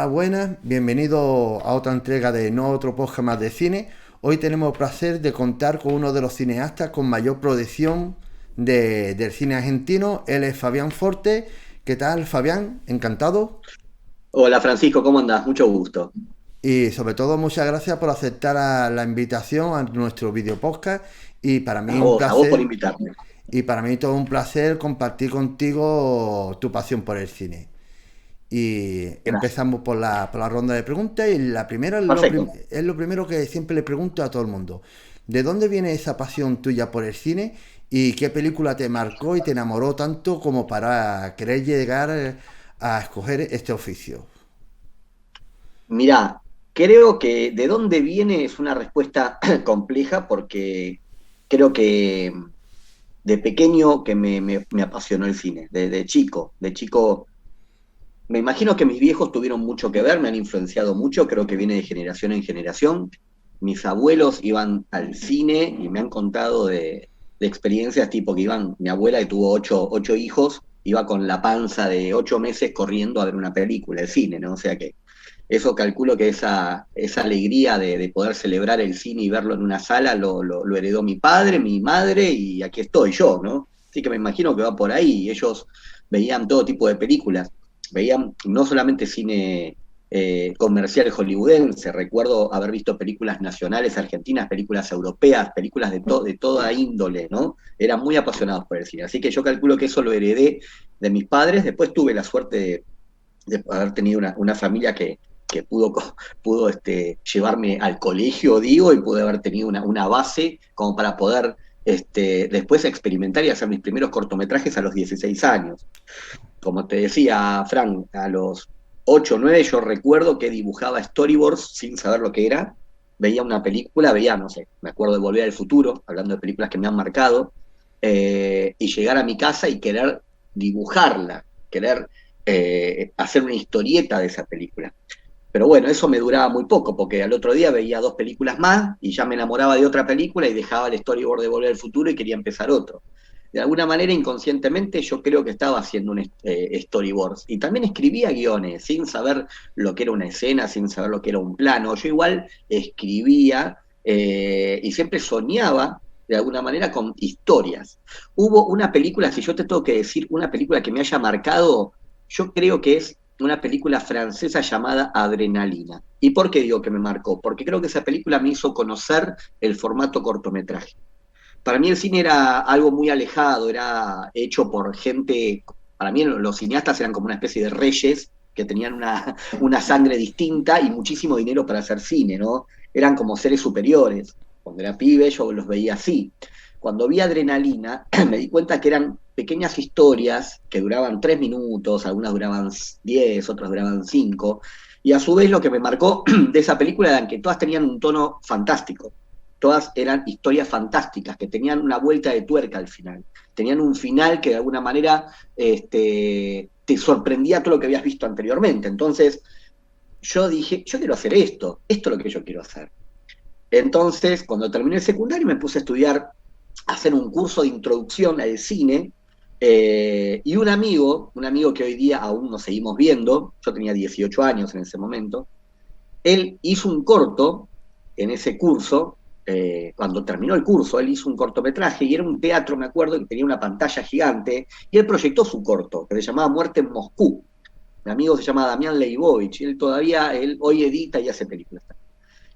Hola, buenas, bienvenido a otra entrega de No Otro Podcast Más de Cine. Hoy tenemos el placer de contar con uno de los cineastas con mayor proyección del cine argentino. Él es Fabián Forte. ¿Qué tal, Fabián? Encantado. Hola Francisco, ¿cómo andás? Mucho gusto. Y sobre todo, muchas gracias por aceptar la invitación a nuestro video podcast. Y para mí un A vos por placer, invitarme. y para mí todo un placer compartir contigo tu pasión por el cine. Y Gracias. empezamos por la ronda de preguntas y la primera Perfecto. es lo primero que siempre le pregunto a todo el mundo. ¿De dónde viene esa pasión tuya por el cine y qué película te marcó y te enamoró tanto como para querer llegar a escoger este oficio? Mirá, creo que de dónde viene es una respuesta compleja porque creo que de pequeño que me apasionó el cine, de chico, me imagino que mis viejos tuvieron mucho que ver, me han influenciado mucho, creo que viene de generación en generación. Mis abuelos iban al cine y me han contado de experiencias tipo que iban, mi abuela que tuvo ocho hijos, iba con la panza de 8 meses corriendo a ver una película, el cine, ¿no? O sea que eso calculo que esa alegría de poder celebrar el cine y verlo en una sala lo heredó mi padre, mi madre y aquí estoy yo, ¿no? Así que me imagino que va por ahí. Ellos veían todo tipo de películas, veían no solamente cine comercial hollywoodense, recuerdo haber visto películas nacionales argentinas, películas europeas, películas de toda índole, ¿no? Eran muy apasionados por el cine. Así que yo calculo que eso lo heredé de mis padres. Después tuve la suerte de haber tenido una familia que pudo llevarme al colegio, digo, y pude haber tenido una base como para poder después experimentar y hacer mis primeros cortometrajes a los 16 años. Como te decía, Frank, a los 8 o 9 yo recuerdo que dibujaba storyboards sin saber lo que era. Veía una película, veía, no sé, me acuerdo de Volver al Futuro, hablando de películas que me han marcado, y llegar a mi casa y querer dibujarla, querer hacer una historieta de esa película. Pero bueno, eso me duraba muy poco, porque al otro día veía dos películas más y ya me enamoraba de otra película y dejaba el storyboard de Volver al Futuro y quería empezar otro. De alguna manera, inconscientemente, yo creo que estaba haciendo un storyboard. Y también escribía guiones, sin saber lo que era una escena, sin saber lo que era un plano. Yo igual escribía y siempre soñaba, de alguna manera, con historias. Hubo una película, si yo te tengo que decir una película que me haya marcado, yo creo que es una película francesa llamada Adrenalina. ¿Y por qué digo que me marcó? Porque creo que esa película me hizo conocer el formato cortometraje. Para mí el cine era algo muy alejado, era hecho por gente, para mí los cineastas eran como una especie de reyes que tenían una sangre distinta y muchísimo dinero para hacer cine, ¿no? Eran como seres superiores. Cuando era pibe yo los veía así. Cuando vi Adrenalina, me di cuenta que eran pequeñas historias que duraban 3 minutos, algunas duraban 10, otras duraban 5, y a su vez lo que me marcó de esa película era que todas tenían un tono fantástico, todas eran historias fantásticas, que tenían una vuelta de tuerca al final, tenían un final que de alguna manera te sorprendía todo lo que habías visto anteriormente. Entonces yo dije, yo quiero hacer esto es lo que yo quiero hacer. Entonces, cuando terminé el secundario me puse a estudiar, a hacer un curso de introducción al cine, y un amigo que hoy día aún nos seguimos viendo, yo tenía 18 años en ese momento, él hizo un corto en ese curso, cuando terminó el curso, él hizo un cortometraje y era un teatro, me acuerdo, que tenía una pantalla gigante, y él proyectó su corto, que se llamaba Muerte en Moscú. Mi amigo se llama Damián Leibovich, y él hoy edita y hace películas.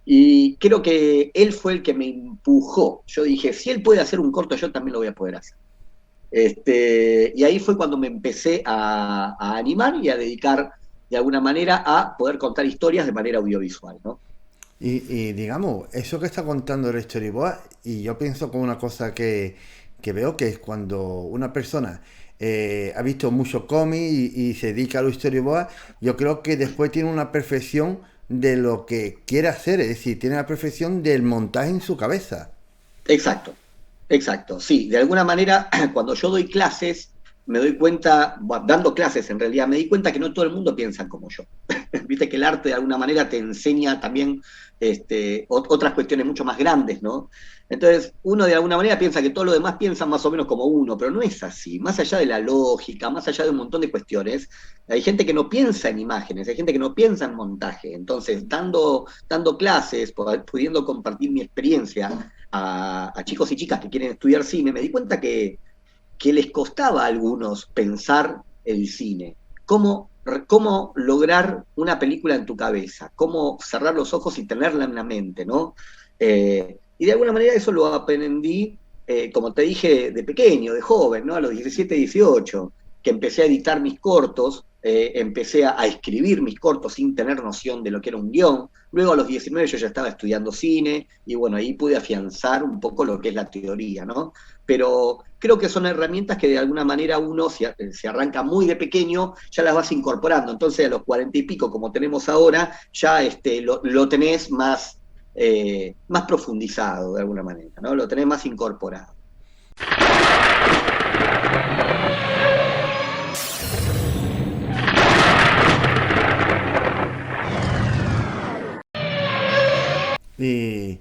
Y creo que él fue el que me empujó. Yo dije, si él puede hacer un corto, yo también lo voy a poder hacer. Y ahí fue cuando me empecé a animar y a dedicar de alguna manera a poder contar historias de manera audiovisual, ¿no? Y digamos, eso que está contando el storyboard, y yo pienso con una cosa que veo que es cuando una persona ha visto mucho cómic y se dedica a los storyboard, yo creo que después tiene una perfección de lo que quiere hacer, es decir, tiene la perfección del montaje en su cabeza. Exacto, exacto. Sí, de alguna manera, cuando yo doy clases, me doy cuenta, bueno, dando clases en realidad, me di cuenta que no todo el mundo piensa como yo. Viste que el arte de alguna manera te enseña también otras cuestiones mucho más grandes, ¿no? Entonces, uno de alguna manera piensa que todos los demás piensan más o menos como uno, pero no es así. Más allá de la lógica, más allá de un montón de cuestiones, hay gente que no piensa en imágenes, hay gente que no piensa en montaje. Entonces, dando clases, pudiendo compartir mi experiencia a chicos y chicas que quieren estudiar cine, me di cuenta que les costaba a algunos pensar el cine. Cómo lograr una película en tu cabeza, cómo cerrar los ojos y tenerla en la mente, ¿no? Y de alguna manera eso lo aprendí, como te dije, de pequeño, de joven, ¿no? A los 17, 18, que empecé a editar mis cortos, empecé a escribir mis cortos sin tener noción de lo que era un guión. Luego a los 19 yo ya estaba estudiando cine y bueno, ahí pude afianzar un poco lo que es la teoría, ¿no? Pero creo que son herramientas que de alguna manera uno, si arranca muy de pequeño, ya las vas incorporando. Entonces a los 40 y pico, como tenemos ahora, ya lo tenés más profundizado de alguna manera, ¿no? Lo tenés más incorporado. Y,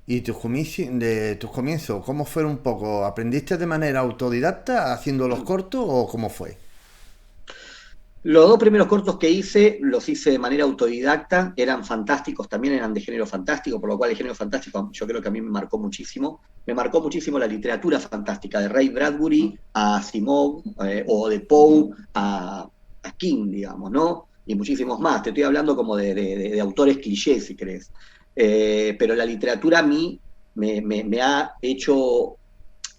y de tus comienzos, ¿cómo fueron un poco? ¿Aprendiste de manera autodidacta haciendo los cortos o cómo fue? Los dos primeros cortos que hice, los hice de manera autodidacta, eran fantásticos, también eran de género fantástico, por lo cual el género fantástico yo creo que a mí me marcó muchísimo. Me marcó muchísimo la literatura fantástica, de Ray Bradbury a Asimov, o de Poe a King, digamos, ¿no? Y muchísimos más. Te estoy hablando como de autores clichés, si querés. Pero la literatura a mí me ha hecho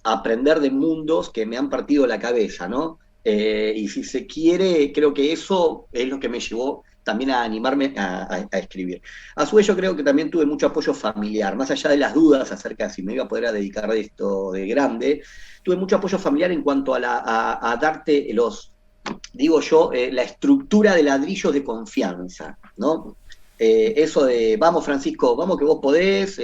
aprender de mundos que me han partido la cabeza, ¿no? Y si se quiere, creo que eso es lo que me llevó también a animarme a escribir. A su vez, yo creo que también tuve mucho apoyo familiar, más allá de las dudas acerca de si me iba a poder dedicar de esto de grande, tuve mucho apoyo familiar en cuanto a darte digo yo, la estructura de ladrillos de confianza, ¿no? Eso de, vamos Francisco, vamos que vos podés,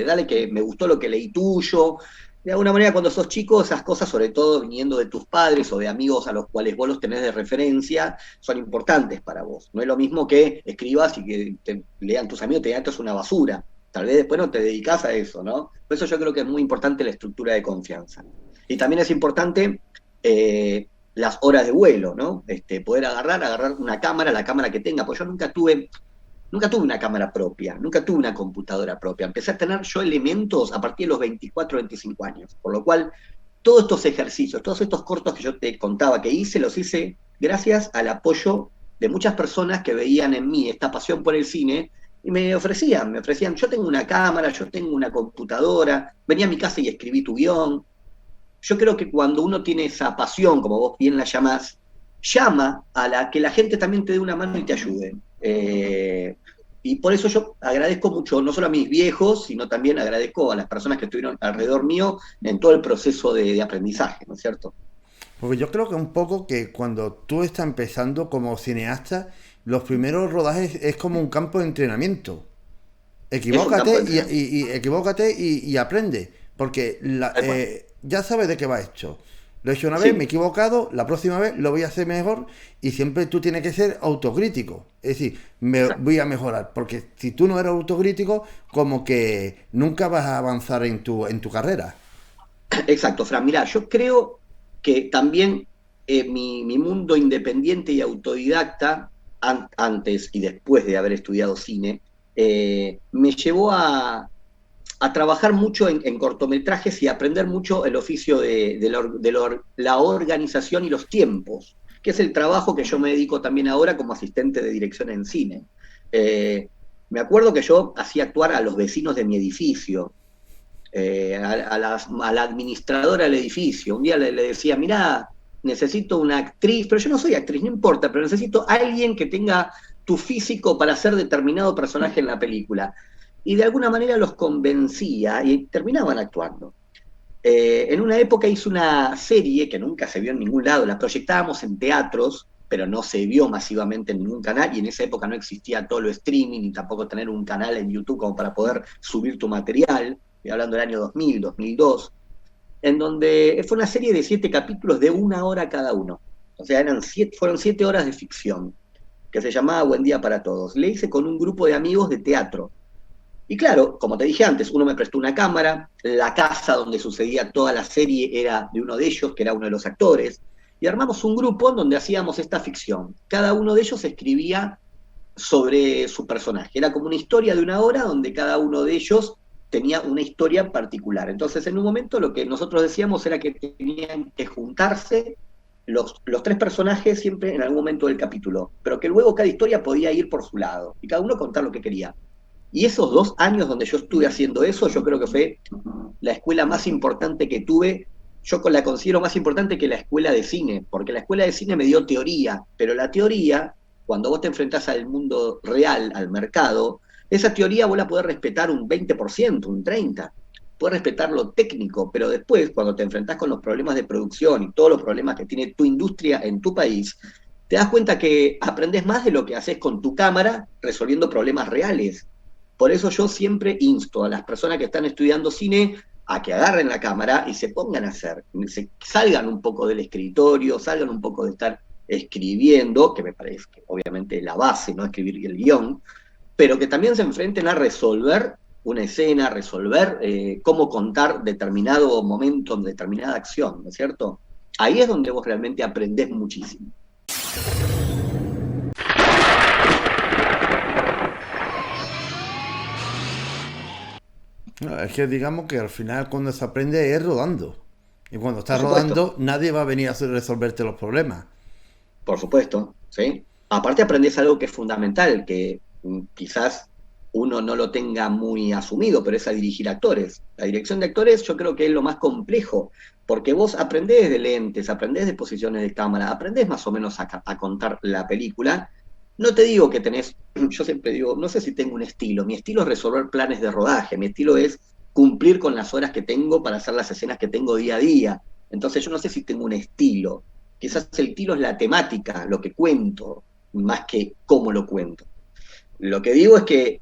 dale que me gustó lo que leí tuyo. De alguna manera, cuando sos chico, esas cosas, sobre todo viniendo de tus padres o de amigos a los cuales vos los tenés de referencia, son importantes para vos. No es lo mismo que escribas y que te lean tus amigos, te digan esto es una basura. Tal vez después no te dedicás a eso, ¿no? Por eso yo creo que es muy importante la estructura de confianza. Y también es importante las horas de vuelo, ¿no? Poder agarrar una cámara, la cámara que tenga, pues yo nunca tuve una cámara propia, nunca tuve una computadora propia. Empecé a tener yo elementos a partir de los 24, 25 años. Por lo cual, todos estos ejercicios, todos estos cortos que yo te contaba que hice, los hice gracias al apoyo de muchas personas que veían en mí esta pasión por el cine y me ofrecían, yo tengo una cámara, yo tengo una computadora, venía a mi casa y escribí tu guión. Yo creo que cuando uno tiene esa pasión, como vos bien la llamás, llama a que la gente también te dé una mano y te ayude. Y por eso yo agradezco mucho, no solo a mis viejos, sino también agradezco a las personas que estuvieron alrededor mío en todo el proceso de aprendizaje, ¿no es cierto? Porque yo creo que un poco que cuando tú estás empezando como cineasta, los primeros rodajes es como un campo de entrenamiento. Es un campo Equivócate de entrenamiento. equivócate y aprende. Porque ya sabes de qué va esto. Lo he hecho una vez, me he Sí, equivocado, la próxima vez lo voy a hacer mejor y siempre tú tienes que ser autocrítico. Es decir, me exacto. voy a mejorar. Porque si tú no eres autocrítico, como que nunca vas a avanzar en tu carrera. Exacto, Fran. Mirá, yo creo que también mi mundo independiente y autodidacta, antes y después de haber estudiado cine, me llevó a trabajar mucho en cortometrajes y a aprender mucho el oficio de la organización y los tiempos, que es el trabajo que yo me dedico también ahora como asistente de dirección en cine. Eh, Me acuerdo que yo hacía actuar a los vecinos de mi edificio, a la administradora del edificio. Un día le decía, mirá, necesito una actriz, pero yo no soy actriz, no importa, pero necesito alguien que tenga tu físico para hacer determinado personaje en la película. Y de alguna manera los convencía y terminaban actuando. En una época hice una serie que nunca se vio en ningún lado, la proyectábamos en teatros, pero no se vio masivamente en ningún canal, y en esa época no existía todo lo streaming, ni tampoco tener un canal en YouTube como para poder subir tu material, estoy hablando del año 2000, 2002, en donde fue una serie de 7 capítulos de 1 hora cada uno. O sea, fueron 7 horas de ficción. que se llamaba Buen Día para Todos. Le hice con un grupo de amigos de teatro. Y claro, como te dije antes, uno me prestó una cámara, la casa donde sucedía toda la serie era de uno de ellos, que era uno de los actores, y armamos un grupo en donde hacíamos esta ficción. Cada uno de ellos escribía sobre su personaje. Era como una historia de una hora donde cada uno de ellos tenía una historia particular. Entonces, en un momento lo que nosotros decíamos era que tenían que juntarse los tres personajes siempre en algún momento del capítulo, pero que luego cada historia podía ir por su lado y cada uno contar lo que quería. Y esos 2 años donde yo estuve haciendo eso, yo creo que fue la escuela más importante que tuve. Yo la considero más importante que la escuela de cine, porque la escuela de cine me dio teoría, pero la teoría, cuando vos te enfrentás al mundo real, al mercado, esa teoría vos la podés respetar un 20%, un 30%. Puedes respetar lo técnico, pero después, cuando te enfrentás con los problemas de producción y todos los problemas que tiene tu industria en tu país, te das cuenta que aprendes más de lo que haces con tu cámara resolviendo problemas reales. Por eso yo siempre insto a las personas que están estudiando cine a que agarren la cámara y se pongan a hacer, salgan un poco del escritorio, salgan un poco de estar escribiendo, que me parece que obviamente es la base, no escribir el guión, pero que también se enfrenten a resolver una escena, resolver cómo contar determinado momento, determinada acción, ¿no es cierto? Ahí es donde vos realmente aprendés muchísimo. No, es que digamos que al final cuando se aprende es rodando. Y cuando Por estás supuesto, rodando, nadie va a venir a resolverte los problemas. por supuesto, ¿sí? Aparte aprendés algo que es fundamental, que quizás uno no lo tenga muy asumido, pero es a dirigir actores. La dirección de actores yo creo que es lo más complejo, porque vos aprendés de lentes, aprendés de posiciones de cámara, aprendés más o menos a contar la película. No te digo que tenés, yo siempre digo, no sé si tengo un estilo, mi estilo es resolver planes de rodaje, mi estilo es cumplir con las horas que tengo para hacer las escenas que tengo día a día. Entonces yo no sé si tengo un estilo, quizás el estilo es la temática, lo que cuento, más que cómo lo cuento. Lo que digo es que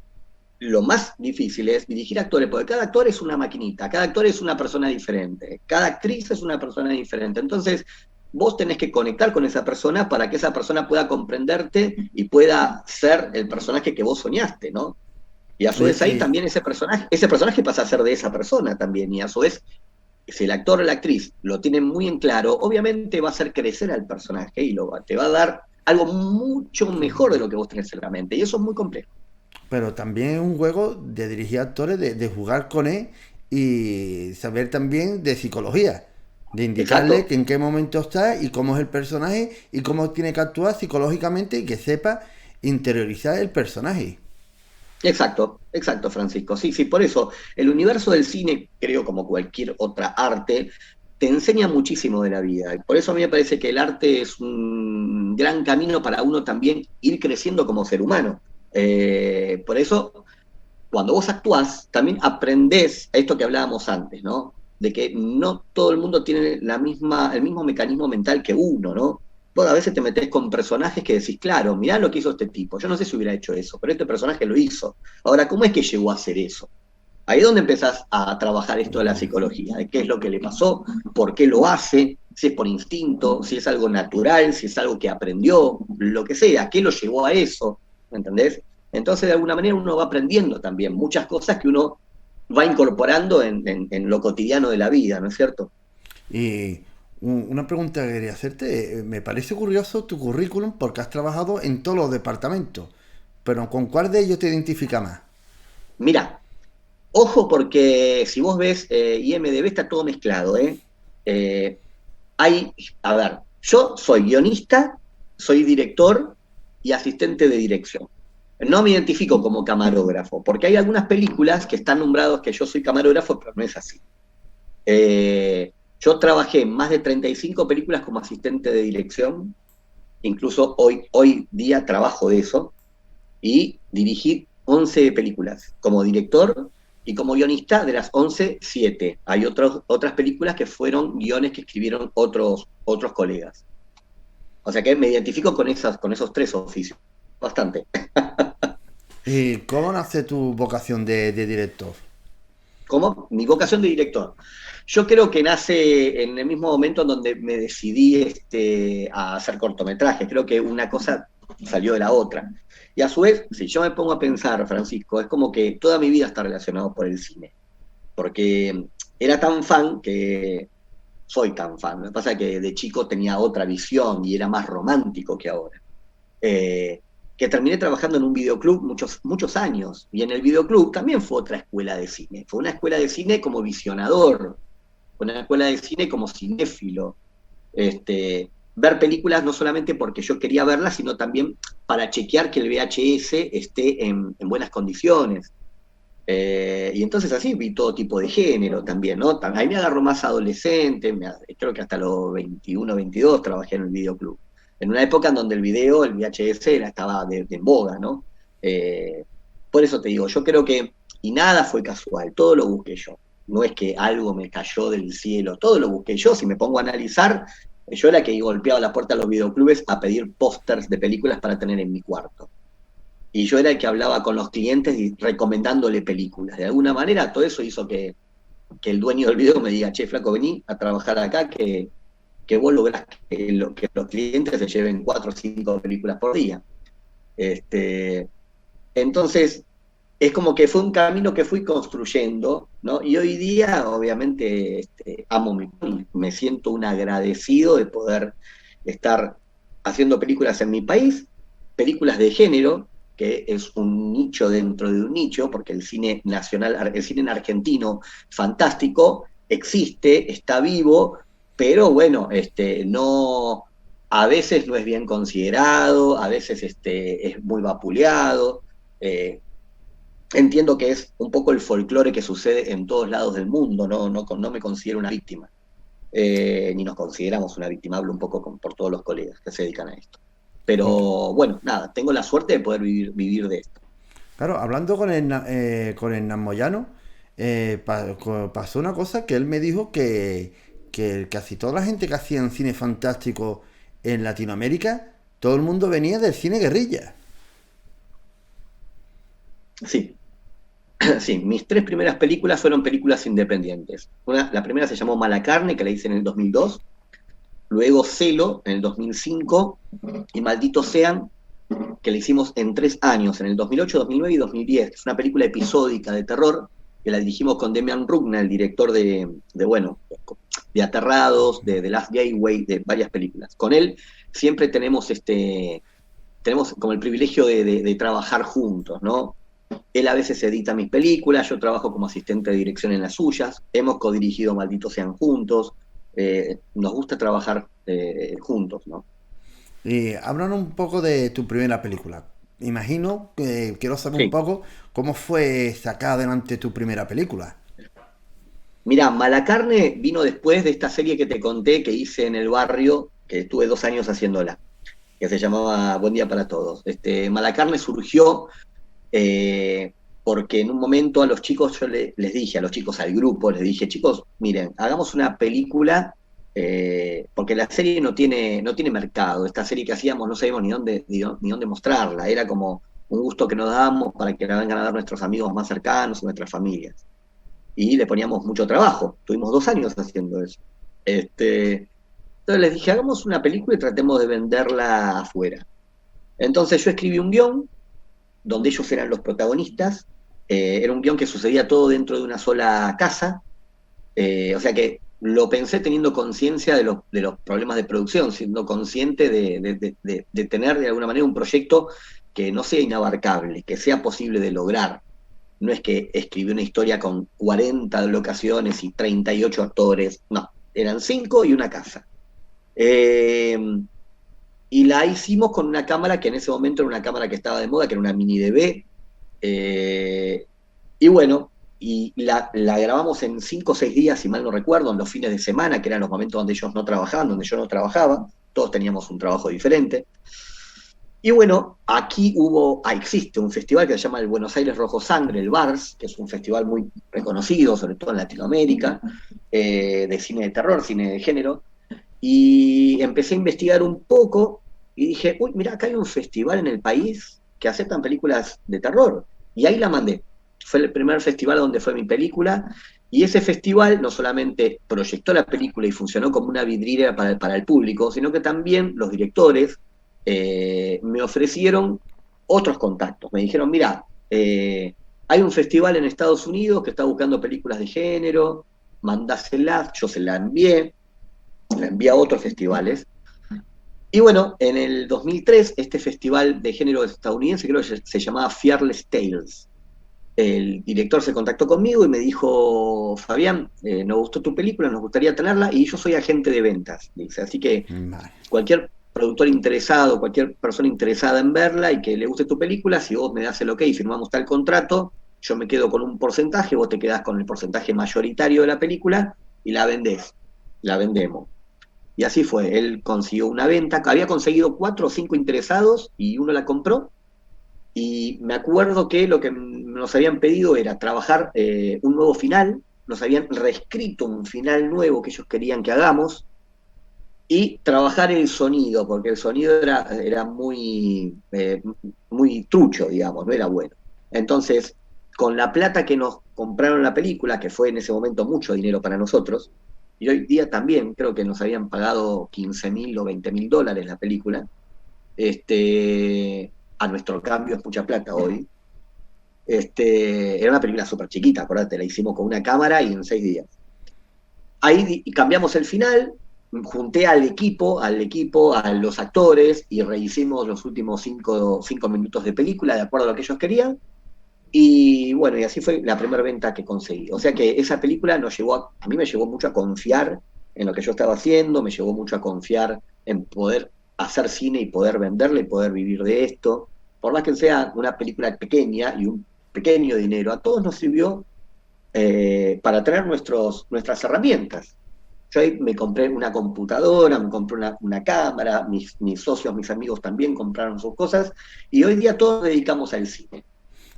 lo más difícil es dirigir actores, porque cada actor es una maquinita, cada actor es una persona diferente, cada actriz es una persona diferente. Entonces, vos tenés que conectar con esa persona para que esa persona pueda comprenderte y pueda ser el personaje que vos soñaste, ¿no? Y a su vez ahí Y, también ese personaje pasa a ser de esa persona también, y a su vez si el actor o la actriz lo tienen muy en claro, obviamente va a hacer crecer al personaje y te va a dar algo mucho mejor de lo que vos tenés en la mente. Y eso es muy complejo. pero también es un juego de dirigir actores, de jugar con él y saber también de psicología. De indicarle Exacto, que en qué momento está y cómo es el personaje y cómo tiene que actuar psicológicamente y que sepa interiorizar el personaje. exacto, exacto, Francisco. Sí, sí, por eso el universo del cine, creo como cualquier otra arte, te enseña muchísimo de la vida. Y por eso a mí me parece que el arte es un gran camino para uno también ir creciendo como ser humano. Por eso cuando vos actuás, también aprendés a esto que hablábamos antes, ¿no? De que no todo el mundo tiene el mismo mecanismo mental que uno, ¿no? Vos a veces te metés con personajes que decís, claro, mirá lo que hizo este tipo. Yo no sé si hubiera hecho eso, pero este personaje lo hizo. Ahora, ¿cómo es que llegó a hacer eso? Ahí es donde empezás a trabajar esto de la psicología, de qué es lo que le pasó, por qué lo hace, si es por instinto, si es algo natural, si es algo que aprendió, lo que sea, qué lo llevó a eso, ¿me entendés? Entonces, de alguna manera, uno va aprendiendo también muchas cosas que uno va incorporando en lo cotidiano de la vida, ¿no es cierto? Y una pregunta que quería hacerte, me parece curioso tu currículum porque has trabajado en todos los departamentos, pero ¿con cuál de ellos te identifica más? Mira, ojo porque si vos ves IMDB está todo mezclado, ¿eh? Eh, a ver, yo soy guionista, soy director y asistente de dirección. No me identifico como camarógrafo, porque hay algunas películas que están nombrados que yo soy camarógrafo, pero no es así. Yo trabajé en más de 35 películas como asistente de dirección, incluso hoy día trabajo de eso, y dirigí 11 películas como director y como guionista de las 11, 7. Hay otras películas que fueron guiones que escribieron otros colegas. O sea que me identifico con esos tres oficios, bastante. ¿Y cómo nace tu vocación de director? Como mi vocación de director. Yo creo que nace en el mismo momento en donde me decidí a hacer cortometrajes. Creo que una cosa salió de la otra. Y a su vez, si yo me pongo a pensar, Francisco, es como que toda mi vida está relacionado por el cine, porque era tan fan que soy tan fan. Lo que pasa es que de chico tenía otra visión y era más romántico que ahora. Eh, que terminé trabajando en un videoclub muchos años, y en el videoclub también fue otra escuela de cine. Fue una escuela de cine como visionador, fue una escuela de cine como cinéfilo. Ver películas no solamente porque yo quería verlas, sino también para chequear que el VHS esté en buenas condiciones. Y entonces así vi todo tipo de género también, ¿no? Ahí me agarró más adolescente, creo que hasta los 21, 22 trabajé en el videoclub. En una época en donde el video, el VHS, estaba en boga, ¿no? Eh, por eso te digo, yo creo que, y nada fue casual, todo lo busqué yo. No es que algo me cayó del cielo, todo lo busqué yo. Si me pongo a analizar, yo era que golpeaba la puerta de los videoclubes a pedir pósters de películas para tener en mi cuarto. Y yo era el que hablaba con los clientes y recomendándole películas. De alguna manera, todo eso hizo que el dueño del video me diga, che, flaco, vení a trabajar acá, que vos lográs que los clientes se lleven 4 o 5 películas por día. Este, entonces, es como que fue un camino que fui construyendo, ¿no? Y hoy día, obviamente, amo mi país, me siento un agradecido de poder estar haciendo películas en mi país, películas de género, que es un nicho dentro de un nicho, porque el cine nacional, el cine en argentino, fantástico, existe, está vivo, pero bueno, no, a veces no es bien considerado, a veces es muy vapuleado. eh, Entiendo que es un poco el folclore que sucede en todos lados del mundo, no me considero una víctima, ni nos consideramos una víctima, hablo un poco por todos los colegas que se dedican a esto. Pero bueno, nada, tengo la suerte de poder vivir de esto. Claro, hablando con el Moyano, pasó una cosa que él me dijo que casi toda la gente que hacía en cine fantástico en Latinoamérica, todo el mundo venía del cine guerrilla. Sí, sí, mis 3 primeras películas fueron películas independientes. La primera se llamó Mala Carne, que la hice en el 2002, luego Celo en el 2005 y Malditos Sean, que la hicimos en 3 años, en el 2008, 2009 y 2010. Es una película episódica de terror que la dirigimos con Demian Rugna, el director bueno, de Aterrados, de The Last Gateway, de varias películas. Con él siempre tenemos como el privilegio de trabajar juntos, ¿no? Él a veces edita mis películas, yo trabajo como asistente de dirección en las suyas, hemos codirigido Malditos Sean juntos, nos gusta trabajar juntos, ¿no? Y háblanos un poco de tu primera película. Imagino que quiero saber un Sí. poco cómo fue sacar adelante tu primera película. Mirá, Malacarne vino después de esta serie que te conté que hice en el barrio, que estuve 2 años haciéndola, que se llamaba Buen Día para Todos. Malacarne surgió eh, porque en un momento a los chicos les dije, a los chicos, al grupo, les dije, chicos, miren, hagamos una película, porque la serie no tiene mercado. Esta serie que hacíamos no sabíamos ni dónde mostrarla, era como un gusto que nos dábamos para que la vengan a ver nuestros amigos más cercanos, nuestras familias. Y le poníamos mucho trabajo, tuvimos 2 años haciendo eso. Entonces les dije, hagamos una película y tratemos de venderla afuera. Entonces yo escribí un guión donde ellos eran los protagonistas. Era un guión que sucedía todo dentro de una sola casa. O sea que lo pensé teniendo conciencia de los problemas de producción, siendo consciente de tener de alguna manera un proyecto que no sea inabarcable, que sea posible de lograr. No es que escribí una historia con 40 locaciones y 38 actores, no, eran 5 y una casa. Eh, y la hicimos con una cámara que en ese momento era una cámara que estaba de moda, que era una mini DV. Y bueno, la grabamos en 5 o 6 días, si mal no recuerdo, en los fines de semana, que eran los momentos donde ellos no trabajaban, donde yo no trabajaba, todos teníamos un trabajo diferente. Y bueno, existe un festival que se llama el Buenos Aires Rojo Sangre, el BARS, que es un festival muy reconocido, sobre todo en Latinoamérica, de cine de terror, cine de género. Y empecé a investigar un poco y dije, uy, mira, acá hay un festival en el país que aceptan películas de terror. Y ahí la mandé. Fue el primer festival donde fue mi película. Y ese festival no solamente proyectó la película y funcionó como una vidriera para el público, sino que también los directores me ofrecieron otros contactos. Me dijeron, mira, hay un festival en Estados Unidos que está buscando películas de género, mandásela, yo se la envié a otros festivales. Y bueno, en el 2003, este festival de género estadounidense, creo que se llamaba Fearless Tales. El director se contactó conmigo y me dijo, Fabián, nos gustó tu película, nos gustaría tenerla, y yo soy agente de ventas, dice, así que Vale. cualquier productor interesado, cualquier persona interesada en verla y que le guste tu película, si vos me das el ok y firmamos tal contrato, yo me quedo con un porcentaje, vos te quedás con el porcentaje mayoritario de la película y la vendés, la vendemos. Y así fue, él consiguió una venta, había conseguido 4 o 5 interesados y uno la compró. Y me acuerdo que lo que nos habían pedido era trabajar un nuevo final, nos habían reescrito un final nuevo que ellos querían que hagamos, y trabajar el sonido, porque el sonido era muy trucho, digamos, no era bueno. Entonces, con la plata que nos compraron la película, que fue en ese momento mucho dinero para nosotros, y hoy día también creo que nos habían pagado 15.000 o 20.000 dólares la película, a nuestro cambio es mucha plata hoy. Era una película súper chiquita, acordate, la hicimos con una cámara y en 6 días. Ahí cambiamos el final, junté al equipo, a los actores y rehicimos los últimos 5 minutos de película de acuerdo a lo que ellos querían. Y bueno, y así fue la primera venta que conseguí. O sea que esa película nos llevó a mí me llevó mucho a confiar en lo que yo estaba haciendo, me llevó mucho a confiar en poder hacer cine y poder venderle y poder vivir de esto. Por más que sea una película pequeña y un pequeño dinero, a todos nos sirvió para tener nuestras herramientas. Yo ahí me compré una computadora, me compré una cámara, mis socios, mis amigos también compraron sus cosas, y hoy día todos nos dedicamos al cine.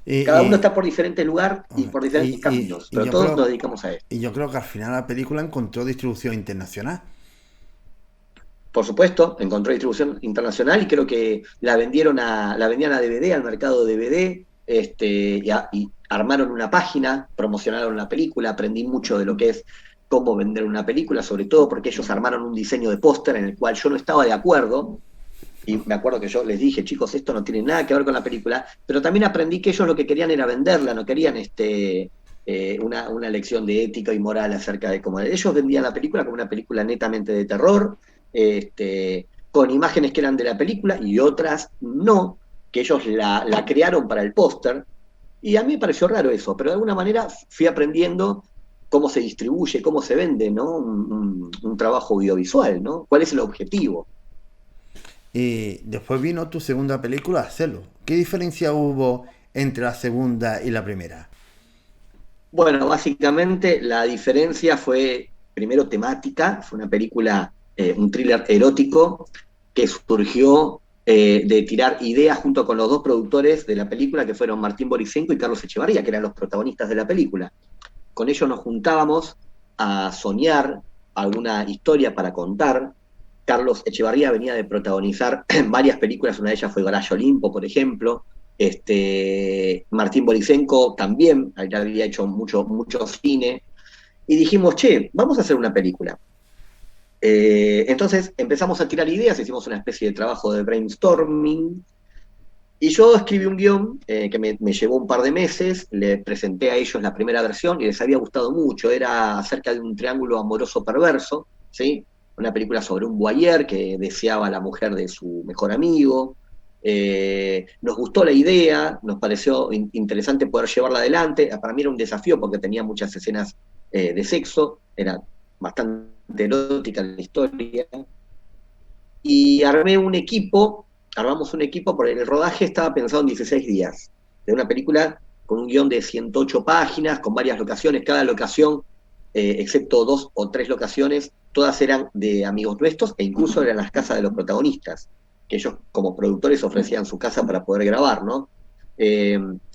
Y, Cada uno y, está por diferente lugar y por diferentes caminos, y pero todos nos dedicamos a esto. yo creo que al final la película encontró distribución internacional. Por supuesto, encontró distribución internacional y creo que la vendían a DVD, al mercado de DVD, y armaron una página, promocionaron la película, aprendí mucho de lo que es cómo vender una película, sobre todo porque ellos armaron un diseño de póster en el cual yo no estaba de acuerdo, y me acuerdo que yo les dije, chicos, esto no tiene nada que ver con la película, pero también aprendí que ellos lo que querían era venderla, no querían una lección de ética y moral acerca de cómo ellos vendían la película como una película netamente de terror, con imágenes que eran de la película y otras no, que ellos la crearon para el póster, y a mí me pareció raro eso, pero de alguna manera fui aprendiendo cómo se distribuye, cómo se vende, ¿no? Un trabajo audiovisual, ¿no? ¿Cuál es el objetivo? Y después vino tu segunda película, Hacerlo. ¿Qué diferencia hubo entre la segunda y la primera? Bueno, básicamente la diferencia fue, primero, temática, fue una película, un thriller erótico que surgió de tirar ideas junto con los dos productores de la película, que fueron Martín Borisenko y Carlos Echevarría, que eran los protagonistas de la película. Con ellos nos juntábamos a soñar alguna historia para contar. Carlos Echevarría venía de protagonizar varias películas, una de ellas fue Garage Olimpo, por ejemplo. Martín Borisenko también había hecho mucho cine. Y dijimos, che, vamos a hacer una película. Entonces empezamos a tirar ideas, hicimos una especie de trabajo de brainstorming, y yo escribí un guión que me llevó un par de meses, le presenté a ellos la primera versión y les había gustado mucho, era acerca de un triángulo amoroso perverso, ¿sí? Una película sobre un voyeur que deseaba a la mujer de su mejor amigo. Nos gustó la idea, nos pareció interesante poder llevarla adelante, para mí era un desafío porque tenía muchas escenas de sexo, era bastante erótica la historia, y armamos un equipo, porque el rodaje estaba pensado en 16 días, de una película con un guión de 108 páginas, con varias locaciones, cada locación, excepto 2 o 3 locaciones, todas eran de amigos nuestros, e incluso eran las casas de los protagonistas, que ellos como productores ofrecían su casa para poder grabar, ¿no?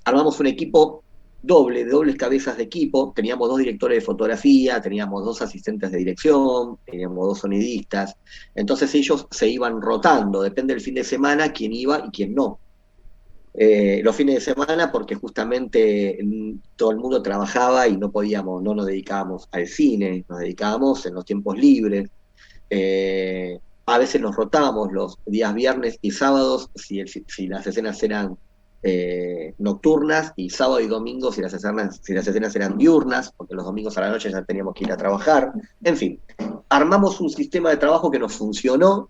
Armamos un equipo de dobles cabezas de equipo, teníamos 2 directores de fotografía, teníamos 2 asistentes de dirección, teníamos 2 sonidistas, entonces ellos se iban rotando, depende del fin de semana quién iba y quién no. Los fines de semana porque justamente todo el mundo trabajaba y no nos dedicábamos al cine, nos dedicábamos en los tiempos libres. A veces nos rotábamos los días viernes y sábados si las escenas eran nocturnas, y sábado y domingo si las escenas eran diurnas, porque los domingos a la noche ya teníamos que ir a trabajar. En fin, armamos un sistema de trabajo que nos funcionó,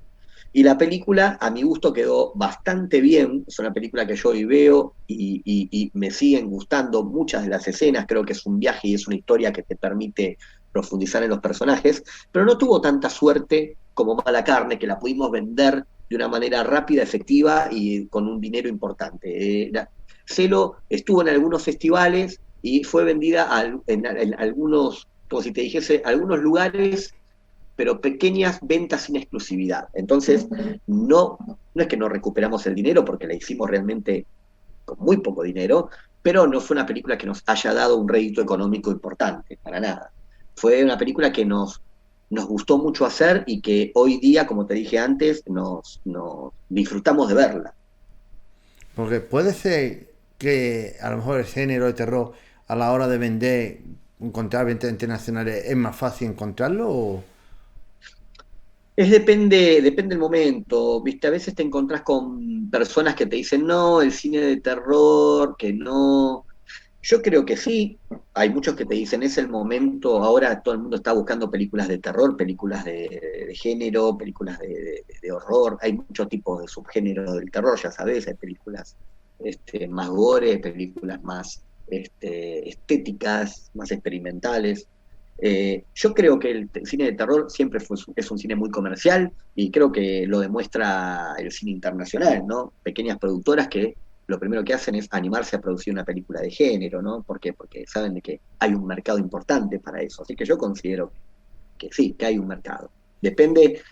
y la película, a mi gusto, quedó bastante bien. Es una película que yo hoy veo y me siguen gustando muchas de las escenas. Creo que es un viaje y es una historia que te permite profundizar en los personajes, pero no tuvo tanta suerte como Mala Carne, que la pudimos vender de una manera rápida, efectiva y con un dinero importante. Celo estuvo en algunos festivales y fue vendida en algunos, como si te dijese, algunos lugares, pero pequeñas ventas sin exclusividad. Entonces, no es que no recuperamos el dinero, porque la hicimos realmente con muy poco dinero, pero no fue una película que nos haya dado un rédito económico importante, para nada. Fue una película que nos gustó mucho hacer y que hoy día, como te dije antes, nos disfrutamos de verla. Porque puede ser que a lo mejor el género de terror a la hora de vender, encontrar ventas internacionales, es más fácil encontrarlo o... Depende del momento, ¿viste? A veces te encontrás con personas que te dicen, no, el cine de terror, que no. Yo creo que sí. Hay muchos que te dicen, es el momento, ahora todo el mundo está buscando películas de terror, películas de género, películas de horror. Hay muchos tipos de subgéneros del terror, ya sabes, hay películas más gore, películas más estéticas, más experimentales. Yo creo que el cine de terror siempre es un cine muy comercial, y creo que lo demuestra el cine internacional, ¿no? Pequeñas productoras que lo primero que hacen es animarse a producir una película de género, ¿no? ¿Por qué? Porque saben de que hay un mercado importante para eso. Así que yo considero que sí, que hay un mercado. Depende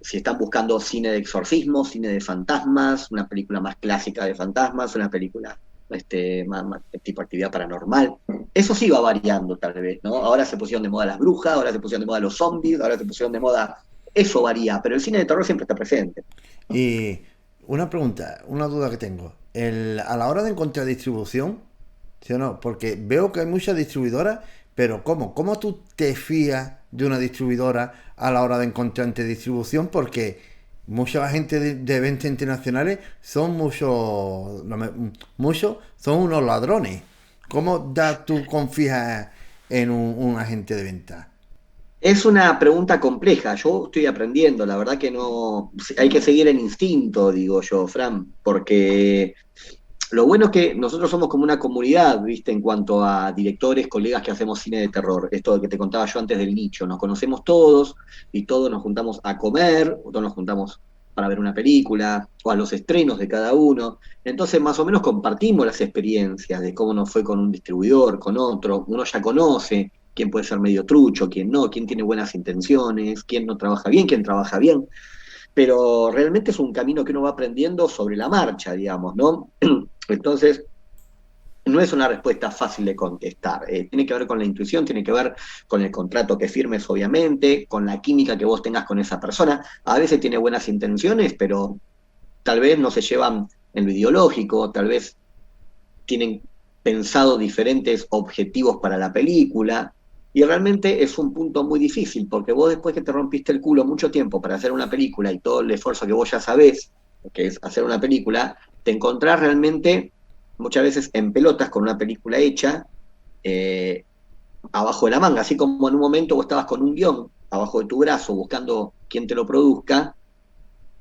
si están buscando cine de exorcismo, cine de fantasmas, una película más clásica de fantasmas, una película más tipo actividad paranormal. Eso sí va variando tal vez, ¿no? Ahora se pusieron de moda las brujas, ahora se pusieron de moda los zombies, ahora se pusieron de moda... Eso varía, pero el cine de terror siempre está presente. Y una pregunta, una duda que tengo. A la hora de encontrar distribución, ¿sí o no? Porque veo que hay muchas distribuidoras, pero ¿cómo? ¿Cómo tú te fías de una distribuidora a la hora de encontrarte distribución? Porque mucha gente de ventas internacionales son muchos son unos ladrones. ¿Cómo tú confías en un agente de venta? Es una pregunta compleja, yo estoy aprendiendo, la verdad que no, hay que seguir el instinto, digo yo, Fran, porque lo bueno es que nosotros somos como una comunidad, ¿viste? En cuanto a directores, colegas que hacemos cine de terror. Esto que te contaba yo antes del nicho. Nos conocemos todos y todos nos juntamos a comer, o todos nos juntamos para ver una película, o a los estrenos de cada uno. Entonces, más o menos compartimos las experiencias de cómo nos fue con un distribuidor, con otro. Uno ya conoce quién puede ser medio trucho, quién no, quién tiene buenas intenciones, quién no trabaja bien, quién trabaja bien, pero realmente es un camino que uno va aprendiendo sobre la marcha, digamos, ¿no? Entonces, no es una respuesta fácil de contestar. Tiene que ver con la intuición, tiene que ver con el contrato que firmes, obviamente, con la química que vos tengas con esa persona. A veces tiene buenas intenciones, pero tal vez no se llevan en lo ideológico, tal vez tienen pensado diferentes objetivos para la película. Y realmente es un punto muy difícil, porque vos, después que te rompiste el culo mucho tiempo para hacer una película y todo el esfuerzo que vos ya sabés, que es hacer una película, te encontrás realmente muchas veces en pelotas con una película hecha, eh, abajo de la manga, así como en un momento vos estabas con un guión abajo de tu brazo buscando quién te lo produzca.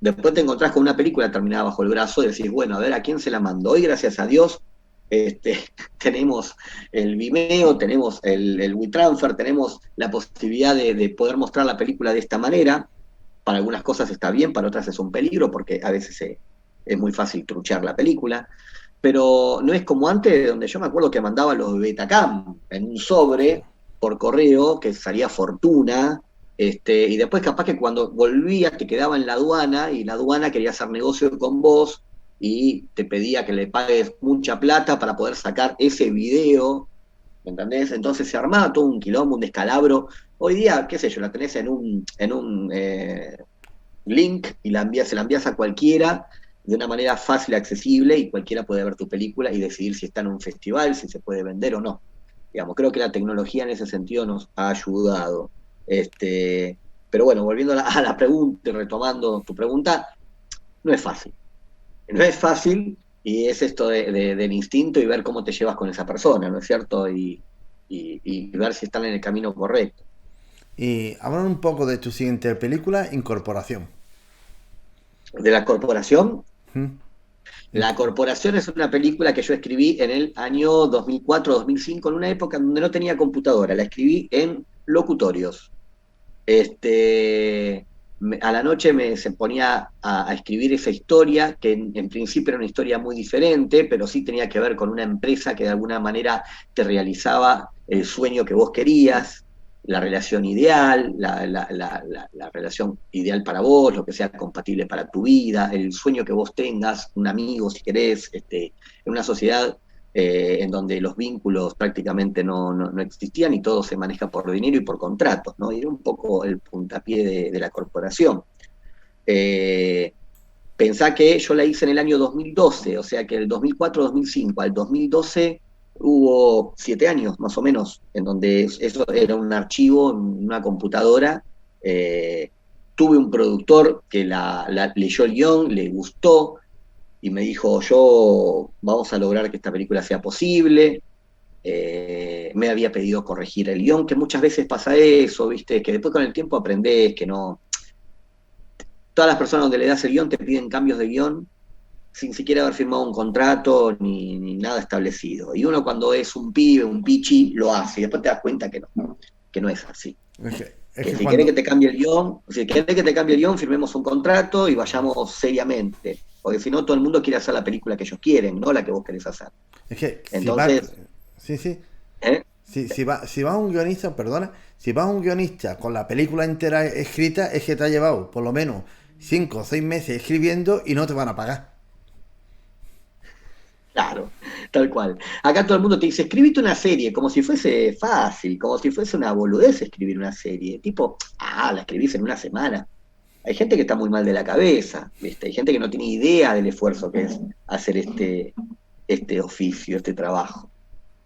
Después te encontrás con una película terminada bajo el brazo y decís, bueno, a ver a quién se la mandó. Hoy, gracias a Dios, este, tenemos el Vimeo, tenemos el WeTransfer, tenemos la posibilidad de poder mostrar la película de esta manera. Para algunas cosas está bien, para otras es un peligro, porque a veces es muy fácil truchar la película. Pero no es como antes, donde yo me acuerdo que mandaba los Betacam en un sobre por correo, que salía fortuna, y después capaz que cuando volvías te quedaba en la aduana, y la aduana quería hacer negocio con vos y te pedía que le pagues mucha plata para poder sacar ese video, ¿me entendés? Entonces se armaba todo un quilombo, un descalabro. Hoy día, qué sé yo, la tenés en un link y se la envías a cualquiera de una manera fácil, accesible, y cualquiera puede ver tu película y decidir si está en un festival, si se puede vender o no. Digamos, creo que la tecnología en ese sentido nos ha ayudado. Este, Pero bueno, volviendo a la pregunta y retomando tu pregunta, no es fácil. No es fácil y es esto del instinto y ver cómo te llevas con esa persona, ¿no es cierto? Y ver si están en el camino correcto. Y hablan un poco de tu siguiente película, Incorporación. De la corporación, ¿Mm? La Corporación es una película que yo escribí en el año 2004-2005, en una época donde no tenía computadora. La escribí en locutorios. A la noche se ponía a escribir esa historia, que en principio era una historia muy diferente, pero sí tenía que ver con una empresa que de alguna manera te realizaba el sueño que vos querías, la relación ideal, la relación ideal para vos, lo que sea compatible para tu vida, el sueño que vos tengas, un amigo si querés, en una sociedad en donde los vínculos prácticamente no existían y todo se maneja por dinero y por contratos, ¿no? Y era un poco el puntapié de la corporación. Eh, Pensá que yo la hice en el año 2012, o sea que del 2004-2005 al 2012 hubo 7 años más o menos, en donde eso era un archivo en una computadora. Tuve un productor que leyó el guión, le gustó, y me dijo, yo vamos a lograr que esta película sea posible. Me había pedido corregir el guión, que muchas veces pasa eso, ¿viste? Que después con el tiempo aprendés que no. Todas las personas donde le das el guión te piden cambios de guión sin siquiera haber firmado un contrato ni nada establecido. Y uno cuando es un pibe, un pichi, lo hace, y después te das cuenta que no es así. Es Que que si querés cuando, que te cambie el guión, si querés que te cambie el guión, firmemos un contrato y vayamos seriamente. Porque si no, todo el mundo quiere hacer la película que ellos quieren, no la que vos querés hacer. es que si va, Entonces, sí, sí, ¿eh? si va un guionista, perdona, si va un guionista con la película entera escrita, es que te ha llevado por lo menos 5 o 6 meses escribiendo y no te van a pagar. Claro, tal cual. Acá todo el mundo te dice, escribite una serie, como si fuese fácil, como si fuese una boludez escribir una serie. Tipo, la escribís en una semana. Hay gente que está muy mal de la cabeza, ¿viste? Hay gente que no tiene idea del esfuerzo que es hacer este oficio, este trabajo.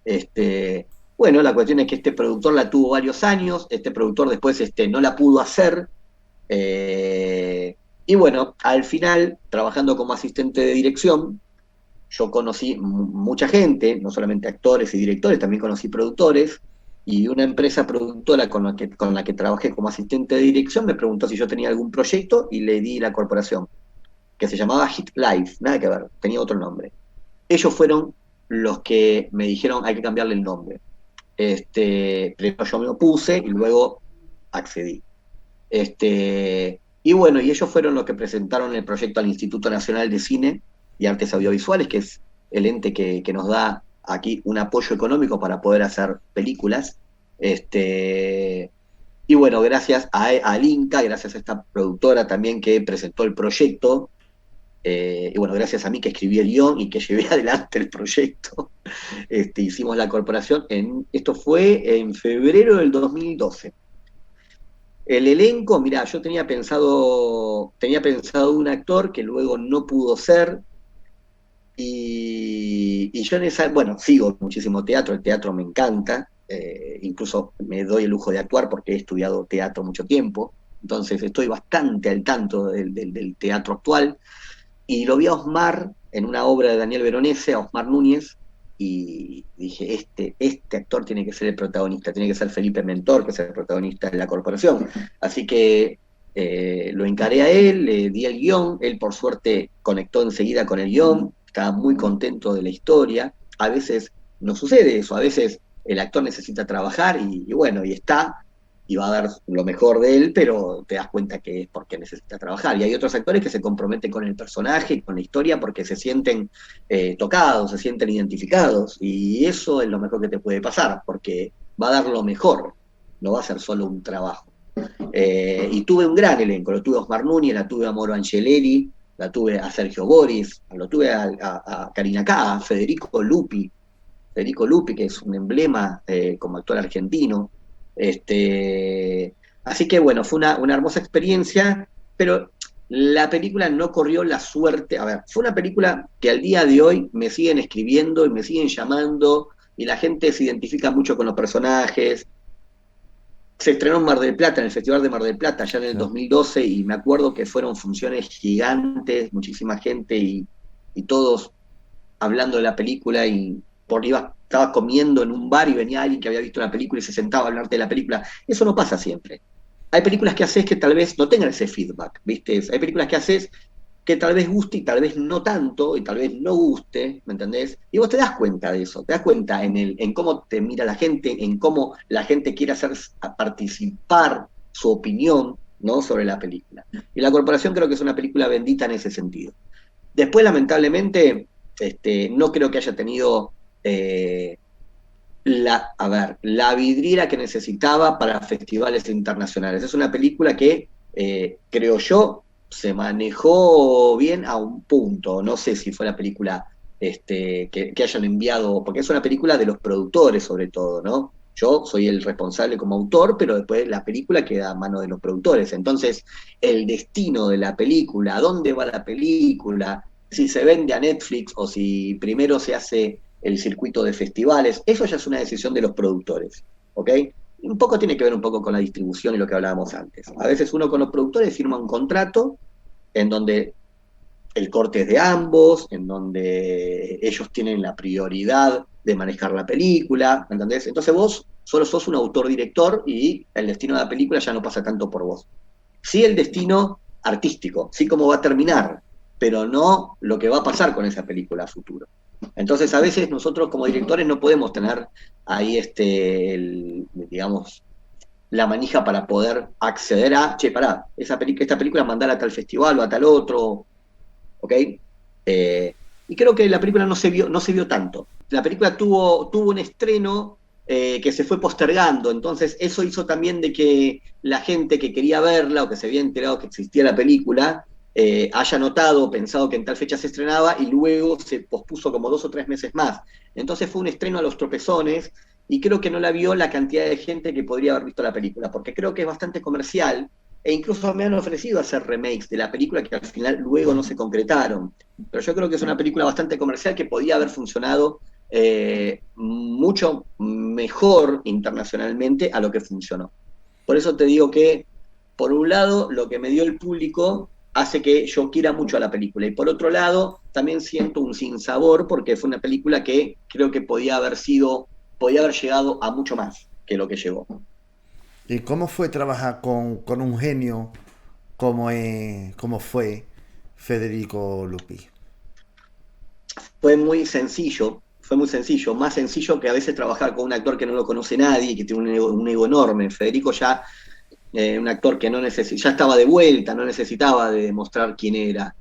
Este, bueno, la cuestión es que este productor la tuvo varios años, este productor después no la pudo hacer, y bueno, al final, trabajando como asistente de dirección, yo conocí mucha gente, no solamente actores y directores, también conocí productores, y una empresa productora con la que trabajé como asistente de dirección me preguntó si yo tenía algún proyecto y le di la corporación, que se llamaba Hit Life, nada que ver, tenía otro nombre. Ellos fueron los que me dijeron hay que cambiarle el nombre. Primero yo me opuse y luego accedí. Y bueno, y ellos fueron los que presentaron el proyecto al Instituto Nacional de Cine y Artes Audiovisuales, que es el ente que nos da aquí un apoyo económico para poder hacer películas. Y bueno, gracias al Inca, gracias a esta productora también que presentó el proyecto, y bueno, gracias a mí que escribí el guión y que llevé adelante el proyecto, hicimos la corporación, esto fue en febrero del 2012. El elenco, mirá, yo tenía pensado un actor que luego no pudo ser, y yo bueno, sigo muchísimo teatro, el teatro me encanta, incluso me doy el lujo de actuar porque he estudiado teatro mucho tiempo, entonces estoy bastante al tanto del teatro actual, y lo vi a Osmar en una obra de Daniel Veronese, a Osmar Núñez, y dije, este actor tiene que ser el protagonista, tiene que ser Felipe Mentor, que es el protagonista de la corporación. Así que lo encaré a él, le di el guión, él por suerte conectó enseguida con el guión, estaba muy contento de la historia. A veces no sucede eso, a veces el actor necesita trabajar y bueno, y está, y va a dar lo mejor de él, pero te das cuenta que es porque necesita trabajar. Y hay otros actores que se comprometen con el personaje y con la historia porque se sienten tocados, se sienten identificados, y eso es lo mejor que te puede pasar, porque va a dar lo mejor, no va a ser solo un trabajo. Y tuve un gran elenco, lo tuve a Osmar Núñez, la tuve a Moro Angeleri, la tuve a Sergio Boris, lo tuve a Karina K, a Federico Lupi, que es un emblema como actor argentino. Así que bueno, fue una hermosa experiencia, pero la película no corrió la suerte. A ver, fue una película que al día de hoy me siguen escribiendo y me siguen llamando, y la gente se identifica mucho con los personajes. se estrenó en Mar del Plata, en el Festival de Mar del Plata, ya en el Sí. 2012, y me acuerdo que fueron funciones gigantes, muchísima gente y todos hablando de la película y estaba comiendo en un bar y venía alguien que había visto la película y se sentaba a hablarte de la película. Eso no pasa siempre. Hay películas que haces que tal vez no tengan ese feedback, ¿viste? Hay películas que haces que tal vez guste y tal vez no tanto, y tal vez no guste, ¿me entendés? Y vos te das cuenta de eso, te das cuenta en cómo te mira la gente, en cómo la gente quiere hacer participar su opinión, ¿no? Sobre la película. Y La Corporación creo que es una película bendita en ese sentido. Después, lamentablemente, no creo que haya tenido la vidriera que necesitaba para festivales internacionales. Es una película que, creo yo, se manejó bien a un punto. No sé si fue la película que hayan enviado, porque es una película de los productores sobre todo, ¿no? Yo soy el responsable como autor, pero después la película queda a mano de los productores. Entonces, el destino de la película, a dónde va la película, si se vende a Netflix o si primero se hace el circuito de festivales, eso ya es una decisión de los productores, ¿ok? Un poco tiene que ver un poco con la distribución y lo que hablábamos antes. A veces uno con los productores firma un contrato en donde el corte es de ambos, en donde ellos tienen la prioridad de manejar la película, ¿entendés? Entonces vos solo sos un autor-director y el destino de la película ya no pasa tanto por vos. Sí el destino artístico, sí cómo va a terminar, pero no lo que va a pasar con esa película a futuro. Entonces a veces nosotros como directores no podemos tener ahí digamos, la manija para poder acceder a, che, pará, esta película mandala a tal festival o a tal otro, ¿ok? Y creo que la película no se vio tanto. La película tuvo un estreno que se fue postergando, entonces eso hizo también de que la gente que quería verla o que se había enterado que existía la película haya notado, pensado que en tal fecha se estrenaba y luego se pospuso como 2 o 3 meses más. Entonces fue un estreno a los tropezones y creo que no la vio la cantidad de gente que podría haber visto la película, porque creo que es bastante comercial e incluso me han ofrecido hacer remakes de la película que al final luego no se concretaron. Pero yo creo que es una película bastante comercial que podía haber funcionado mucho mejor internacionalmente a lo que funcionó. Por eso te digo que, por un lado, lo que me dio el público hace que yo quiera mucho a la película. Y por otro lado, también siento un sinsabor porque fue una película que creo que podía haber llegado a mucho más que lo que llegó. ¿Y cómo fue trabajar con un genio como fue Federico Lupi? Fue muy sencillo, más sencillo que a veces trabajar con un actor que no lo conoce nadie, que tiene un ego enorme. Federico ya, un actor que ya estaba de vuelta, no necesitaba de demostrar quién era.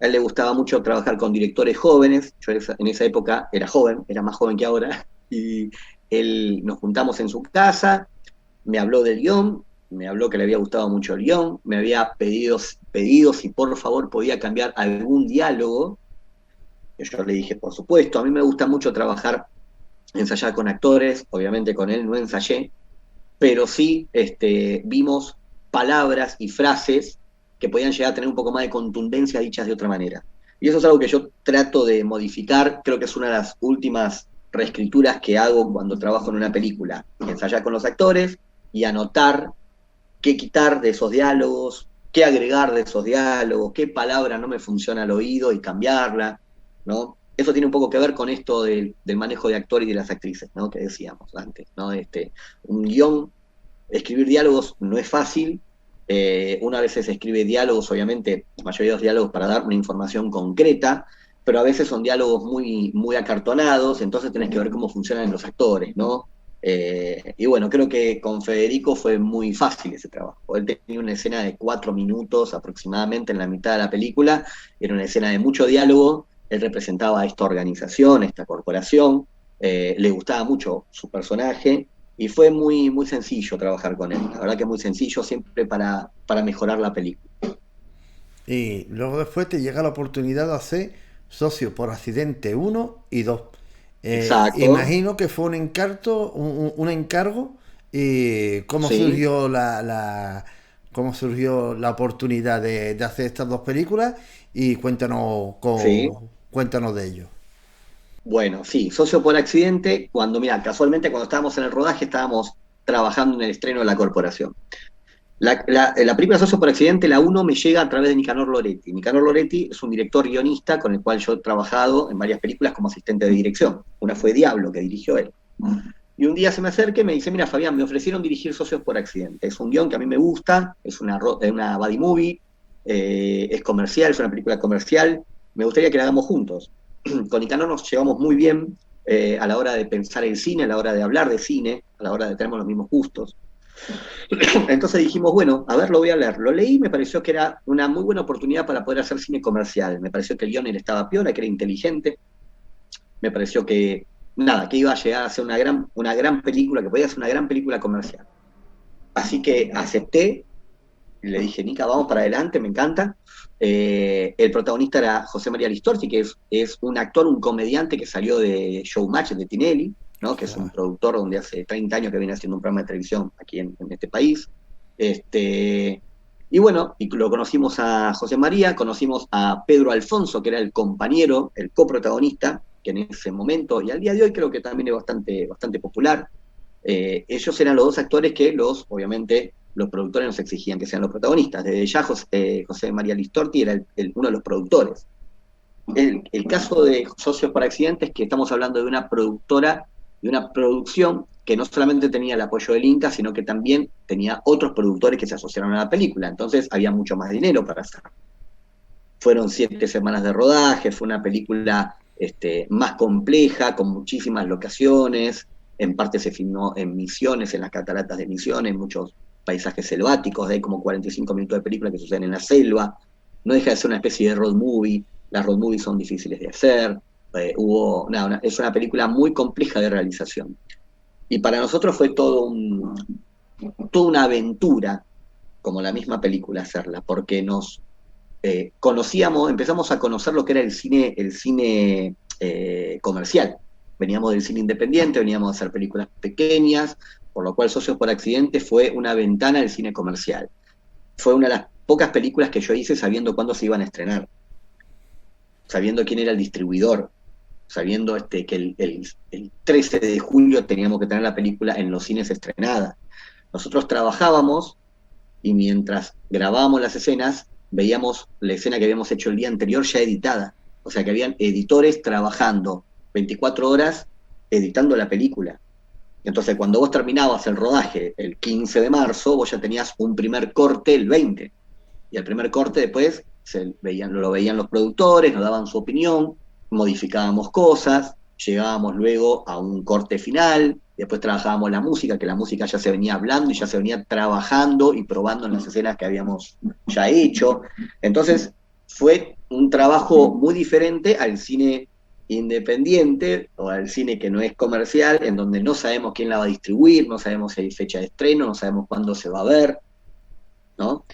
A él le gustaba mucho trabajar con directores jóvenes, yo en esa época era joven, era más joven que ahora, y nos juntamos en su casa, me habló del guión, me habló que le había gustado mucho el guión, me había pedido si por favor podía cambiar algún diálogo. Yo le dije, por supuesto, a mí me gusta mucho trabajar, ensayar con actores, obviamente con él no ensayé, pero sí vimos palabras y frases que podían llegar a tener un poco más de contundencia dichas de otra manera. Y eso es algo que yo trato de modificar, creo que es una de las últimas reescrituras que hago cuando trabajo en una película, ensayar con los actores y anotar qué quitar de esos diálogos, qué agregar de esos diálogos, qué palabra no me funciona al oído y cambiarla, ¿no? Eso tiene un poco que ver con esto del manejo de actor y de las actrices, ¿no? Que decíamos antes, ¿no? Un guión, escribir diálogos no es fácil. Una vez se escribe diálogos, obviamente, la mayoría de los diálogos para dar una información concreta, pero a veces son diálogos muy, muy acartonados, entonces tenés que ver cómo funcionan los actores, ¿no? Y bueno, creo que con Federico fue muy fácil ese trabajo. Él tenía una escena de 4 minutos aproximadamente en la mitad de la película, era una escena de mucho diálogo, él representaba a esta organización, a esta corporación, le gustaba mucho su personaje y fue muy, muy sencillo trabajar con él. La verdad que muy sencillo siempre para mejorar la película. Y luego después te llega la oportunidad de hacer Socio por Accidente uno y 2. Exacto, Imagino que fue un encargo. ¿Y cómo sí, surgió cómo surgió la oportunidad de hacer estas dos películas? Y sí. cuéntanos de ello. Bueno, sí, Socio por Accidente, mira, casualmente cuando estábamos en el rodaje trabajando en el estreno de La Corporación. La película Socio por Accidente, la uno me llega a través de Nicanor Loretti. Nicanor Loretti es un director guionista con el cual yo he trabajado en varias películas como asistente de dirección. Una fue Diablo, que dirigió él. Y un día se me acerca y me dice, mira Fabián, me ofrecieron dirigir Socios por Accidente. Es un guión que a mí me gusta, es una buddy movie, es comercial, es una película comercial, me gustaría que la hagamos juntos. Con Nicanor nos llevamos muy bien a la hora de pensar el cine, a la hora de hablar de cine, a la hora de tener los mismos gustos. Entonces dijimos, bueno, a ver, lo voy a leer. Lo leí y me pareció que era una muy buena oportunidad para poder hacer cine comercial. Me pareció que el guion estaba piola, que era inteligente. Me pareció que, nada, que iba a llegar a ser una gran película, que podía ser una gran película comercial. Así que acepté, le dije, Nica, vamos para adelante, me encanta. El protagonista era José María Listorti, que es un actor, un comediante que salió de Showmatch de Tinelli, ¿no? Que es un productor donde hace 30 años que viene haciendo un programa de televisión aquí en este país. Y bueno, y lo conocimos a José María, conocimos a Pedro Alfonso, que era el compañero, el coprotagonista, que en ese momento, y al día de hoy creo que también es bastante popular. Ellos eran los dos actores que obviamente, los productores nos exigían que sean los protagonistas. Desde ya José María Listorti era uno de los productores. El caso de Socios por Accidente es que estamos hablando de una productora, de una producción que no solamente tenía el apoyo del Inca, sino que también tenía otros productores que se asociaron a la película. Entonces había mucho más dinero para hacer. Fueron 7 semanas de rodaje, fue una película más compleja, con muchísimas locaciones. En parte se filmó en Misiones, en las cataratas de Misiones, muchos paisajes selváticos, hay como 45 minutos de película que suceden en la selva. No deja de ser una especie de road movie. Las road movies son difíciles de hacer. Es una película muy compleja de realización. Y para nosotros fue toda una aventura, como la misma película, hacerla, porque nos empezamos a conocer lo que era el cine comercial. Veníamos del cine independiente, veníamos a hacer películas pequeñas, por lo cual Socios por Accidente fue una ventana del cine comercial. Fue una de las pocas películas que yo hice sabiendo cuándo se iban a estrenar, sabiendo quién era el distribuidor, sabiendo que el 13 de julio teníamos que tener la película en los cines estrenada. Nosotros trabajábamos y mientras grabábamos las escenas, veíamos la escena que habíamos hecho el día anterior ya editada. O sea que habían editores trabajando 24 horas editando la película. Entonces cuando vos terminabas el rodaje el 15 de marzo, vos ya tenías un primer corte el 20. Y el primer corte después lo veían los productores, nos daban su opinión, modificábamos cosas, llegábamos luego a un corte final, después trabajábamos la música, que la música ya se venía hablando y ya se venía trabajando y probando en las escenas que habíamos ya hecho. Entonces fue un trabajo muy diferente al cine independiente o al cine que no es comercial, en donde no sabemos quién la va a distribuir, no sabemos si hay fecha de estreno, no sabemos cuándo se va a ver, ¿no?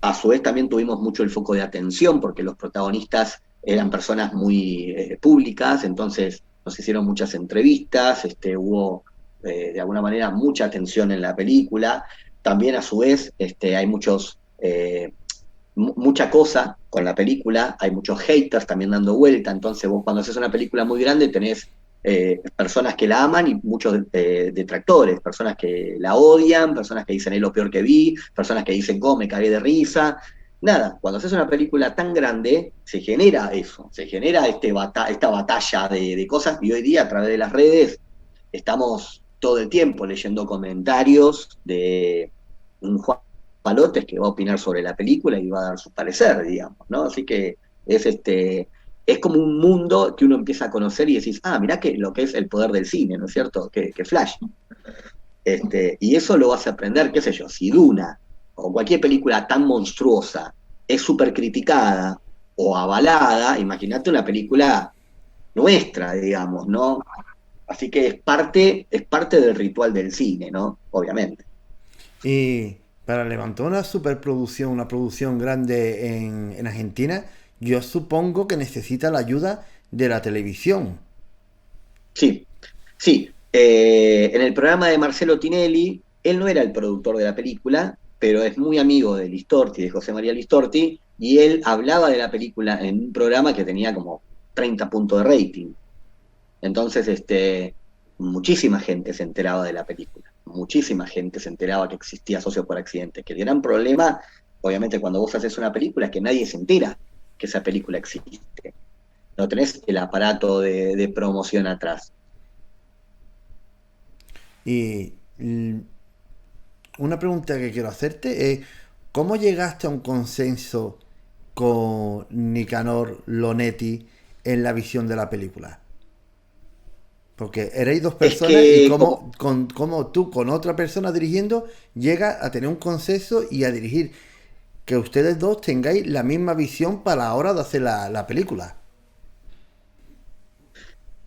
A su vez también tuvimos mucho el foco de atención porque los protagonistas eran personas muy públicas, entonces nos hicieron muchas entrevistas, hubo de alguna manera mucha atención en la película. También a su vez hay mucha cosa con la película, hay muchos haters también dando vuelta, entonces vos cuando haces una película muy grande tenés personas que la aman y muchos detractores, personas que la odian, personas que dicen es lo peor que vi, personas que dicen me cagué de risa. Nada, cuando haces una película tan grande, se genera eso, se genera esta batalla de cosas, y hoy día a través de las redes estamos todo el tiempo leyendo comentarios de un Juan Palotes que va a opinar sobre la película y va a dar su parecer, digamos, ¿no? Así que es como un mundo que uno empieza a conocer y decís, mirá que lo que es el poder del cine, ¿no es cierto? Que Flash. Y eso lo vas a aprender, qué sé yo, si Duna o cualquier película tan monstruosa es súper criticada o avalada, imagínate una película nuestra, digamos, ¿no? Así que es parte del ritual del cine, ¿no? Obviamente. Y para levantar una superproducción, una producción grande en Argentina, yo supongo que necesita la ayuda de la televisión. Sí. En el programa de Marcelo Tinelli, él no era el productor de la película, pero es muy amigo de Listorti, de José María Listorti, y él hablaba de la película en un programa que tenía como 30 puntos de rating. Entonces, muchísima gente se enteraba de la película, muchísima gente se enteraba que existía Socios por Accidente, que el gran problema, obviamente, cuando vos haces una película es que nadie se entera que esa película existe. No tenés el aparato de promoción atrás. Y una pregunta que quiero hacerte es, ¿cómo llegaste a un consenso con Nicanor Lonetti en la visión de la película? Porque erais dos Es personas y que, como, cómo tú con otra persona dirigiendo llegas a tener un consenso y a dirigir. Que ustedes dos tengáis la misma visión para la hora de hacer la película.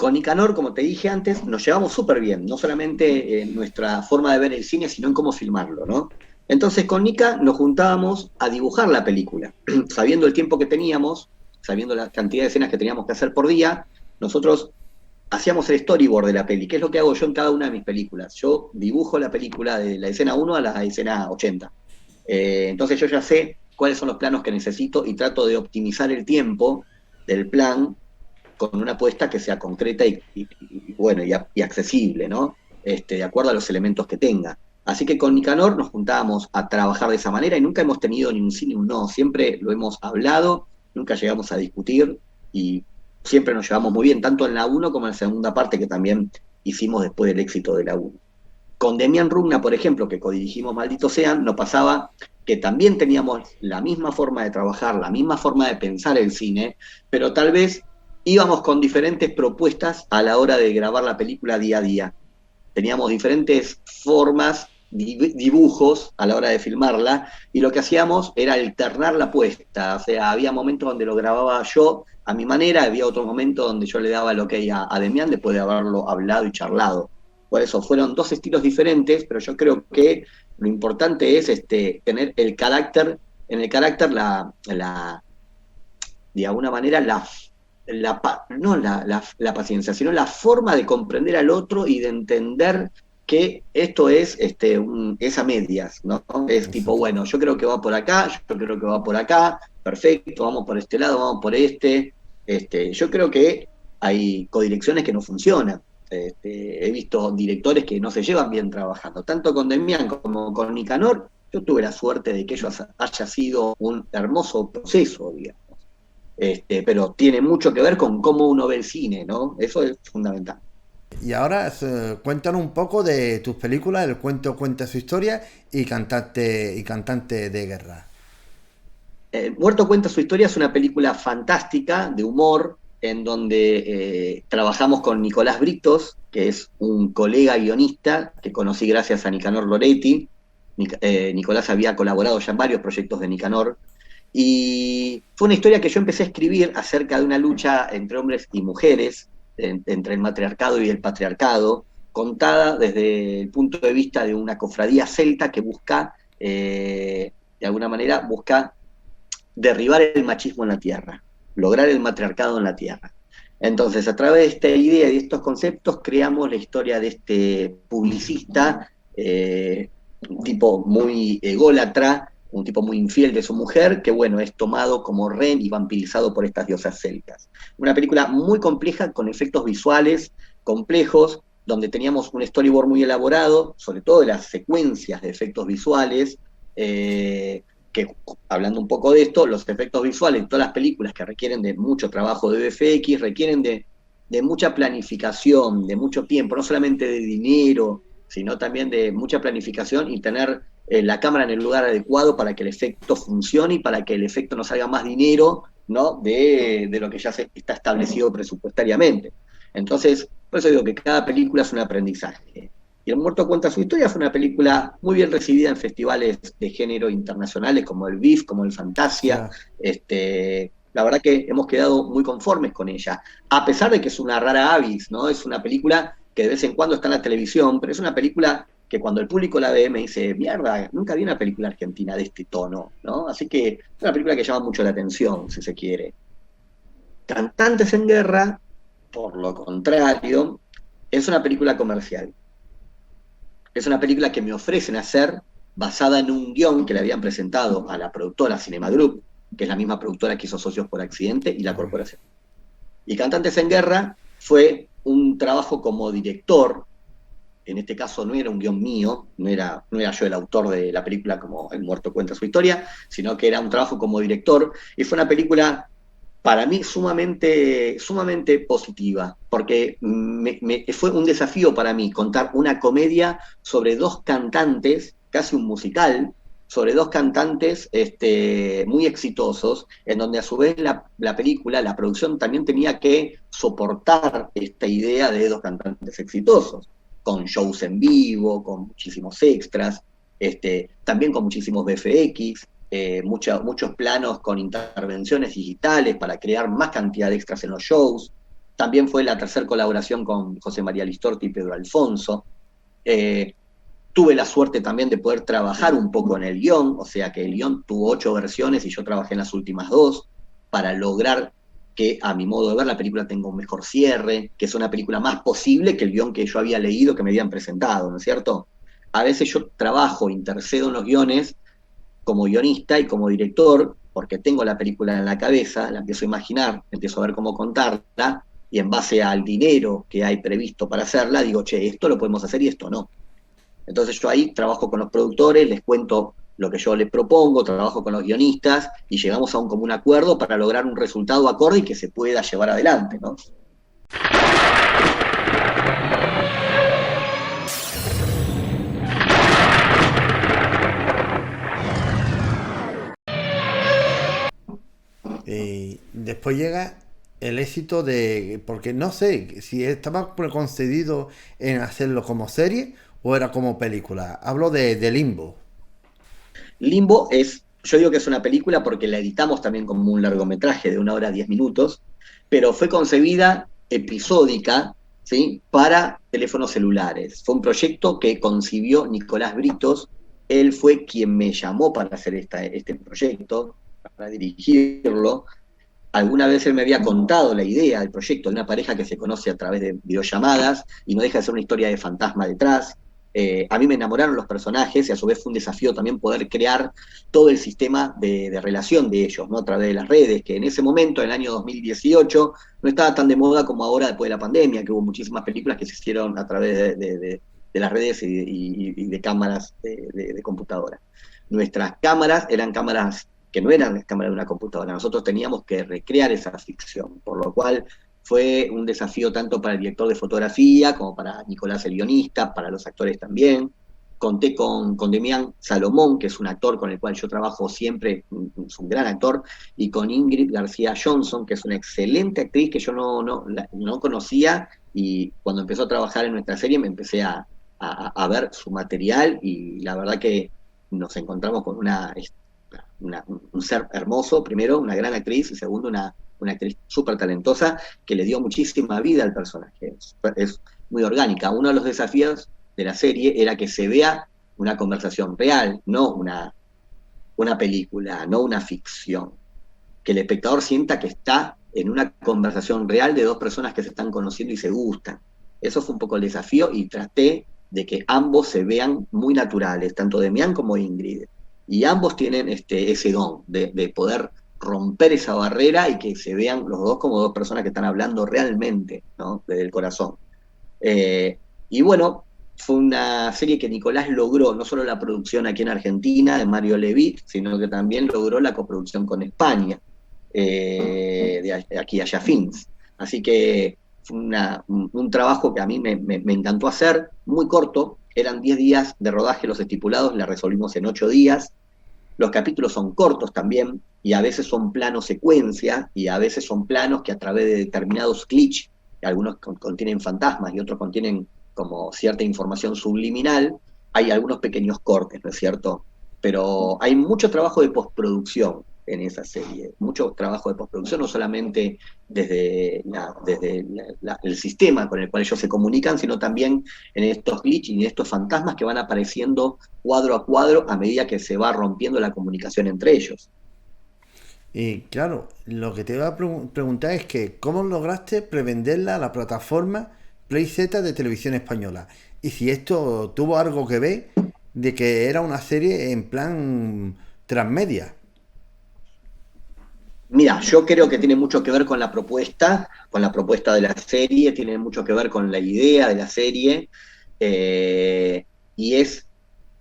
con Nicanor, como te dije antes, nos llevamos súper bien, no solamente en nuestra forma de ver el cine, sino en cómo filmarlo, ¿no? Entonces con Nika nos juntábamos a dibujar la película, sabiendo el tiempo que teníamos, sabiendo la cantidad de escenas que teníamos que hacer por día, nosotros hacíamos el storyboard de la peli, que es lo que hago yo en cada una de mis películas. Yo dibujo la película de la escena 1 a la escena 80. Entonces yo ya sé cuáles son los planos que necesito y trato de optimizar el tiempo del plan con una apuesta que sea concreta bueno, y accesible, ¿no? De acuerdo a los elementos que tenga. Así que con Nicanor nos juntábamos a trabajar de esa manera y nunca hemos tenido ni un sí ni un no, siempre lo hemos hablado, nunca llegamos a discutir y siempre nos llevamos muy bien, tanto en la 1 como en la segunda parte que también hicimos después del éxito de la 1. Con Demian Rugna, por ejemplo, que codirigimos Malditos Sean, nos pasaba que también teníamos la misma forma de trabajar, la misma forma de pensar el cine, pero tal vez íbamos con diferentes propuestas a la hora de grabar la película día a día. Teníamos diferentes formas, dibujos a la hora de filmarla, y lo que hacíamos era alternar la puesta. O sea, había momentos donde lo grababa yo a mi manera, había otros momentos donde yo le daba el ok a Demian después de haberlo hablado y charlado. Por eso fueron dos estilos diferentes, pero yo creo que lo importante es tener el carácter, en el carácter de alguna manera no la paciencia, sino la forma de comprender al otro y de entender que esto es a medias, ¿no? Es tipo, Exacto. bueno, yo creo que va por acá, yo creo que va por acá, perfecto, vamos por este lado, vamos por este. Yo creo que hay codirecciones que no funcionan. He visto directores que no se llevan bien trabajando, tanto con Demian como con Nicanor. Yo tuve la suerte de que ellos haya sido un hermoso proceso, digamos. Pero tiene mucho que ver con cómo uno ve el cine, ¿no? Eso es fundamental. Y ahora cuéntanos un poco de tus películas, El cuento cuenta su historia y cantante de guerra. Muerto cuenta su historia es una película fantástica de humor en donde trabajamos con Nicolás Britos, que es un colega guionista que conocí gracias a Nicanor Loretti. Nicolás había colaborado ya en varios proyectos de Nicanor. Y fue una historia que yo empecé a escribir acerca de una lucha entre hombres y mujeres, entre el matriarcado y el patriarcado, contada desde el punto de vista de una cofradía celta que busca, de alguna manera, busca derribar el machismo en la tierra, lograr el matriarcado en la tierra. Entonces, a través de esta idea y de estos conceptos, creamos la historia de este publicista, un tipo muy ególatra, un tipo muy infiel de su mujer, que bueno, es tomado como rehén y vampirizado por estas diosas celtas. Una película muy compleja, con efectos visuales complejos, donde teníamos un storyboard muy elaborado, sobre todo de las secuencias de efectos visuales, que hablando un poco de esto, los efectos visuales en todas las películas que requieren de mucho trabajo de VFX, requieren de mucha planificación, de mucho tiempo, no solamente de dinero, sino también de mucha planificación y tener la cámara en el lugar adecuado para que el efecto funcione y para que el efecto no salga más dinero, ¿no? de lo que ya está establecido presupuestariamente. Entonces, por eso digo que cada película es un aprendizaje. Y El Muerto cuenta su historia fue una película muy bien recibida en festivales de género internacionales como el BIF, como el Fantasia. Ya. La verdad que hemos quedado muy conformes con ella, a pesar de que es una rara avis, ¿no? Es una película que de vez en cuando está en la televisión, pero es una película que cuando el público la ve me dice, mierda, nunca vi una película argentina de este tono, ¿no? Así que es una película que llama mucho la atención, si se quiere. Cantantes en Guerra, por lo contrario, es una película comercial. Es una película que me ofrecen hacer basada en un guión que le habían presentado a la productora Cinema Group, que es la misma productora que hizo Socios por Accidente y La Corporación. Y Cantantes en Guerra fue un trabajo como director. En este caso no era un guión mío, no era yo el autor de la película como El muerto cuenta su historia, sino que era un trabajo como director, y fue una película para mí sumamente, sumamente positiva, porque fue un desafío para mí contar una comedia sobre dos cantantes, casi un musical, sobre dos cantantes muy exitosos, en donde a su vez la película, la producción también tenía que soportar esta idea de dos cantantes exitosos, con shows en vivo, con muchísimos extras, también con muchísimos VFX, muchos planos con intervenciones digitales para crear más cantidad de extras en los shows. También fue la tercera colaboración con José María Listorti y Pedro Alfonso. Eh, Tuve la suerte también de poder trabajar un poco en el guión, o sea que el guión tuvo 8 versiones y yo trabajé en las últimas 2 para lograr que, a mi modo de ver, la película tenga un mejor cierre, que es una película más posible que el guión que yo había leído, que me habían presentado, ¿no es cierto? A veces yo trabajo, intercedo en los guiones como guionista y como director, porque tengo la película en la cabeza, la empiezo a imaginar, empiezo a ver cómo contarla, y en base al dinero que hay previsto para hacerla, digo, che, esto lo podemos hacer y esto no. Entonces yo ahí trabajo con los productores, les cuento lo que yo les propongo, trabajo con los guionistas y llegamos a un común acuerdo para lograr un resultado acorde y que se pueda llevar adelante, ¿no? Y después llega el éxito de, porque no sé si estaba preconcebido en hacerlo como serie o era como película. Hablo de Limbo. Limbo es, yo digo que es una película porque la editamos también como un largometraje de 1 hora 10 minutos, pero fue concebida episódica, ¿sí? Para teléfonos celulares. Fue un proyecto que concibió Nicolás Britos. Él fue quien me llamó para hacer este proyecto, para dirigirlo. Alguna vez él me había contado la idea del proyecto de una pareja que se conoce a través de videollamadas y no deja de ser una historia de fantasma detrás. A mí me enamoraron los personajes y a su vez fue un desafío también poder crear todo el sistema de relación de ellos, ¿no? A través de las redes, que en ese momento, en el año 2018, no estaba tan de moda como ahora después de la pandemia, que hubo muchísimas películas que se hicieron a través de las redes y de cámaras de computadora. Nuestras cámaras eran cámaras que no eran las cámaras de una computadora. Nosotros teníamos que recrear esa ficción, por lo cual fue un desafío tanto para el director de fotografía como para Nicolás el guionista, para los actores también. Conté con Demián Salomón, que es un actor con el cual yo trabajo siempre, es un gran actor, y con Ingrid García Johnson, que es una excelente actriz que yo no conocía, y cuando empezó a trabajar en nuestra serie me empecé a ver su material y la verdad que nos encontramos con un ser hermoso, primero, una gran actriz, y segundo, una actriz súper talentosa que le dio muchísima vida al personaje. Es muy orgánica. Uno de los desafíos de la serie era que se vea una conversación real, no una película, no una ficción. Que el espectador sienta que está en una conversación real de dos personas que se están conociendo y se gustan. Eso fue un poco el desafío y traté de que ambos se vean muy naturales, tanto Demián como Ingrid. Y ambos tienen ese don de poder romper esa barrera y que se vean los dos como dos personas que están hablando realmente, ¿no? Desde el corazón. Y bueno, fue una serie que Nicolás logró no solo la producción aquí en Argentina, de Mario Levitt, sino que también logró la coproducción con España, de aquí Allá Films. Así que fue un trabajo que a mí me encantó hacer, muy corto, eran 10 días de rodaje los estipulados, la resolvimos en 8 días. Los capítulos son cortos también, y a veces son planos secuencia, y a veces son planos que a través de determinados clics, algunos contienen fantasmas y otros contienen como cierta información subliminal, hay algunos pequeños cortes, ¿no es cierto? Pero hay mucho trabajo de postproducción en esa serie, mucho trabajo de postproducción, no solamente desde el sistema con el cual ellos se comunican, sino también en estos glitches y en estos fantasmas que van apareciendo cuadro a cuadro a medida que se va rompiendo la comunicación entre ellos. Y claro, lo que te iba a preguntar es que ¿cómo lograste prevenderla a la plataforma Play Z de Televisión Española? Y si esto tuvo algo que ver de que era una serie en plan transmedia. Mira, yo creo que tiene mucho que ver con la propuesta de la serie, tiene mucho que ver con la idea de la serie, eh, y es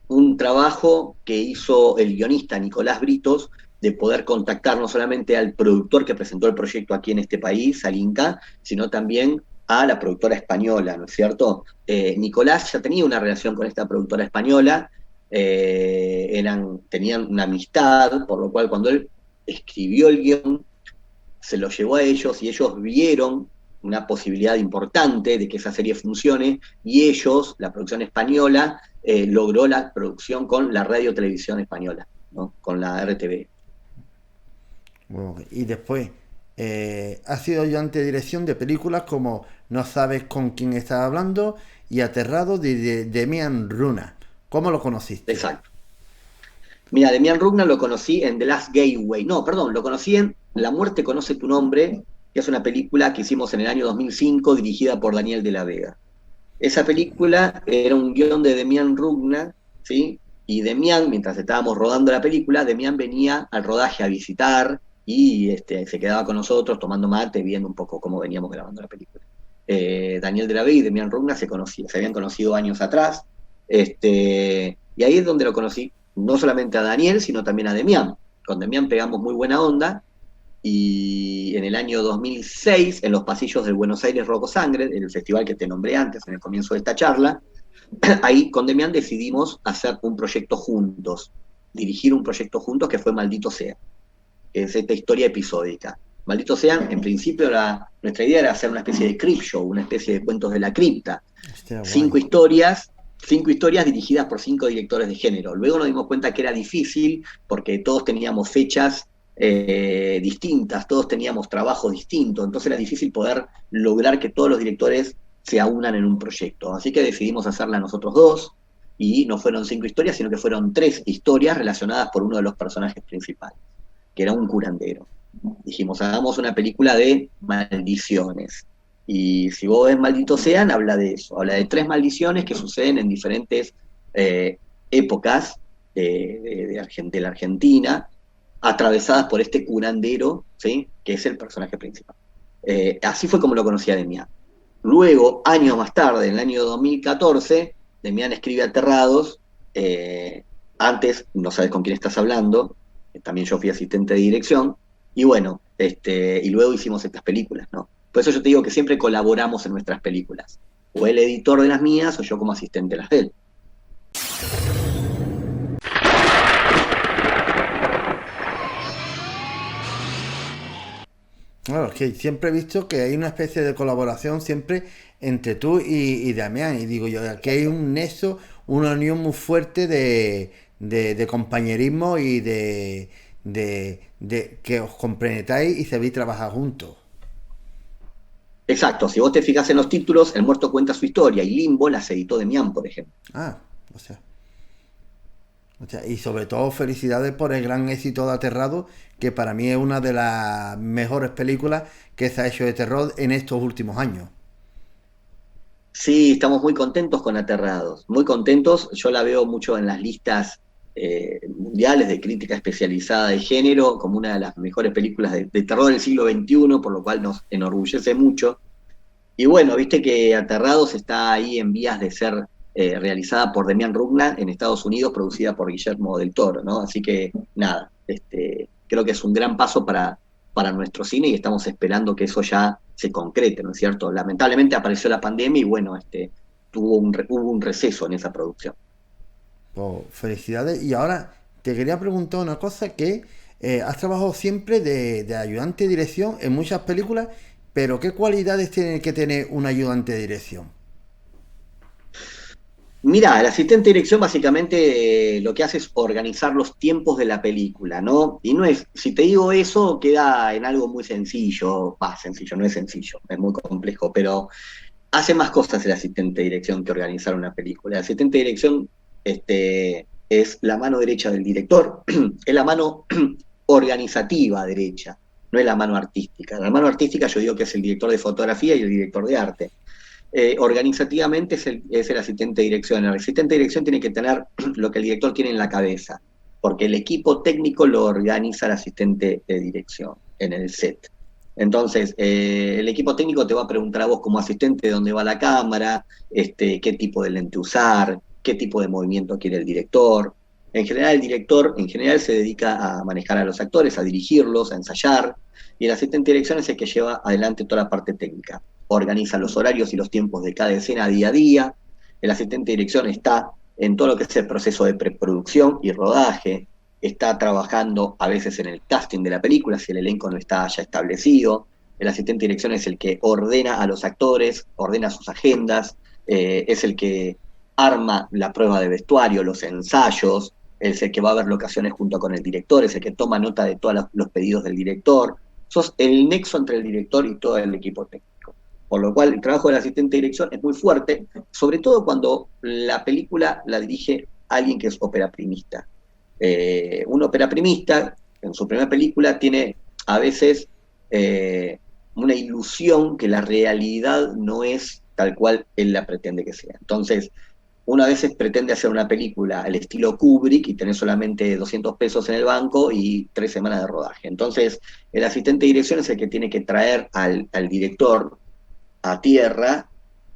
un trabajo que hizo el guionista Nicolás Britos de poder contactar no solamente al productor que presentó el proyecto aquí en este país, al Inca, sino también a la productora española, ¿no es cierto? Nicolás ya tenía una relación con esta productora española, tenían una amistad, por lo cual cuando él escribió el guión, se lo llevó a ellos y ellos vieron una posibilidad importante de que esa serie funcione y ellos, la producción española, logró la producción con la radio televisión española, ¿no? Con la RTV. Bueno, y después, ha sido ayudante de dirección de películas como No sabes con quién estás hablando y Aterrado de Demian Runa. ¿Cómo lo conociste? Exacto. Mira, Demian Rugna lo conocí en The Last Gateway. No, perdón, lo conocí en La muerte conoce tu nombre, que es una película que hicimos en el año 2005 dirigida por Daniel de la Vega. Esa película era un guión de Demian Rugna, ¿sí? Y Demian, mientras estábamos rodando la película, Demian venía al rodaje a visitar y se quedaba con nosotros tomando mate, viendo un poco cómo veníamos grabando la película. Daniel de la Vega y Demian Rugna se habían conocido años atrás, y ahí es donde lo conocí, no solamente a Daniel, sino también a Demian. Con Demian pegamos muy buena onda, y en el año 2006, en los pasillos del Buenos Aires Rock o Sangre, el festival que te nombré antes en el comienzo de esta charla, ahí con Demian decidimos hacer un proyecto juntos, dirigir un proyecto juntos que fue Maldito Sea, que es esta historia episódica. Maldito Sea, en principio nuestra idea era hacer una especie de crypt show, una especie de cuentos de la cripta. Hostia, cinco guay. historias, cinco historias dirigidas por 5 directores de género. Luego nos dimos cuenta que era difícil porque todos teníamos fechas distintas, todos teníamos trabajo distinto, entonces era difícil poder lograr que todos los directores se aunan en un proyecto. Así que decidimos hacerla nosotros dos, y no fueron 5 historias, sino que fueron 3 historias relacionadas por uno de los personajes principales, que era un curandero. Dijimos, hagamos una película de maldiciones. Y si vos ves Maldito Sean, habla de eso, habla de 3 maldiciones que suceden en diferentes épocas de la Argentina, atravesadas por este curandero, ¿sí? Que es el personaje principal. Así fue como lo conocí a Demián. Luego, años más tarde, en el año 2014, Demián escribe Aterrados, antes, no sabes con quién estás hablando, también yo fui asistente de dirección, y bueno, y luego hicimos estas películas, ¿no? Por eso yo te digo que siempre colaboramos en nuestras películas, o el editor de las mías, o yo como asistente de las de él. Claro, es que siempre he visto que hay una especie de colaboración siempre entre tú y Damián. Y digo yo, aquí hay un nexo, una unión muy fuerte de compañerismo y de que os compenetráis y sabéis trabajar juntos. Exacto, si vos te fijas en los títulos, El muerto cuenta su historia, y Limbo las editó Demián, por ejemplo. Ah, o sea, y sobre todo felicidades por el gran éxito de Aterrado, que para mí es una de las mejores películas que se ha hecho de terror en estos últimos años. Sí, estamos muy contentos con Aterrados, muy contentos. Yo la veo mucho en las listas mundiales de crítica especializada de género como una de las mejores películas de terror del siglo XXI, por lo cual nos enorgullece mucho. Y bueno, viste que Aterrados está ahí en vías de ser realizada por Demián Rugna en Estados Unidos, producida por Guillermo del Toro, ¿no? Así que nada, creo que es un gran paso para nuestro cine, y estamos esperando que eso ya se concrete, ¿no es cierto? Lamentablemente apareció la pandemia y bueno, hubo un receso en esa producción. Pues felicidades. Y ahora te quería preguntar una cosa que has trabajado siempre de ayudante de dirección en muchas películas, pero ¿qué cualidades tiene que tener un ayudante de dirección? Mira, el asistente de dirección básicamente lo que hace es organizar los tiempos de la película, ¿no? Y no es, si te digo eso, queda en algo muy sencillo, sencillo, no es sencillo, es muy complejo, pero hace más cosas el asistente de dirección que organizar una película. El asistente de dirección es la mano derecha del director, es la mano organizativa derecha, no es la mano artística. La mano artística yo digo que es el director de fotografía y el director de arte. Organizativamente es el asistente de dirección. El asistente de dirección tiene que tener lo que el director tiene en la cabeza, porque el equipo técnico lo organiza el asistente de dirección. en el set. Entonces, el equipo técnico te va a preguntar a vos como asistente dónde va la cámara, qué tipo de lente usar, qué tipo de movimiento quiere el director. En general, el director en general se dedica a manejar a los actores, a dirigirlos, a ensayar, y el asistente de dirección es el que lleva adelante toda la parte técnica. Organiza los horarios y los tiempos de cada escena día a día. El asistente de dirección está en todo lo que es el proceso de preproducción y rodaje, está trabajando a veces en el casting de la película, si el elenco no está ya establecido. El asistente de dirección es el que ordena a los actores, ordena sus agendas, es el que arma la prueba de vestuario, los ensayos, es el que va a ver locaciones junto con el director, es el que toma nota de todos los pedidos del director. Sos el nexo entre el director y todo el equipo técnico. Por lo cual el trabajo del asistente de dirección es muy fuerte, sobre todo cuando la película la dirige alguien que es operaprimista. Un operaprimista, en su primera película, tiene a veces una ilusión que la realidad no es tal cual él la pretende que sea. Entonces, uno a veces pretende hacer una película al estilo Kubrick y tener solamente 200 pesos en el banco y 3 semanas de rodaje. Entonces, el asistente de dirección es el que tiene que traer al director a tierra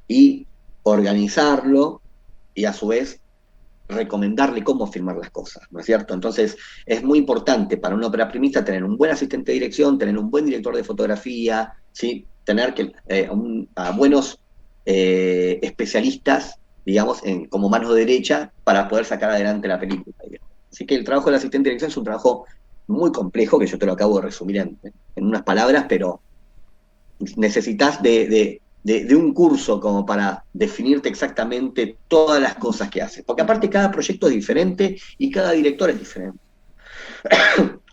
y organizarlo y a su vez recomendarle cómo filmar las cosas, ¿no es cierto? Entonces, es muy importante para un ópera primista tener un buen asistente de dirección, tener un buen director de fotografía, ¿sí? Tener a buenos especialistas, digamos, como mano derecha para poder sacar adelante la película, digamos. Así que el trabajo del asistente de dirección es un trabajo muy complejo, que yo te lo acabo de resumir en unas palabras, pero necesitas de un curso como para definirte exactamente todas las cosas que haces. Porque aparte cada proyecto es diferente y cada director es diferente.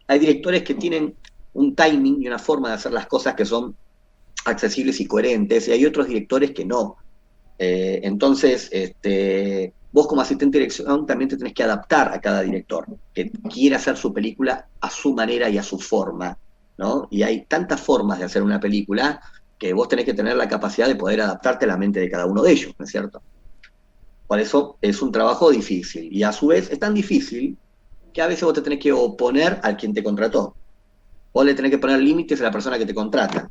Hay directores que tienen un timing y una forma de hacer las cosas que son accesibles y coherentes, y hay otros directores que no. Entonces, vos como asistente de dirección también te tenés que adaptar a cada director, que quiere hacer su película a su manera y a su forma, ¿no? Y hay tantas formas de hacer una película que vos tenés que tener la capacidad de poder adaptarte a la mente de cada uno de ellos, ¿no es cierto? Por eso es un trabajo difícil, y a su vez es tan difícil que a veces vos te tenés que oponer al quien te contrató. Vos le tenés que poner límites a la persona que te contrata.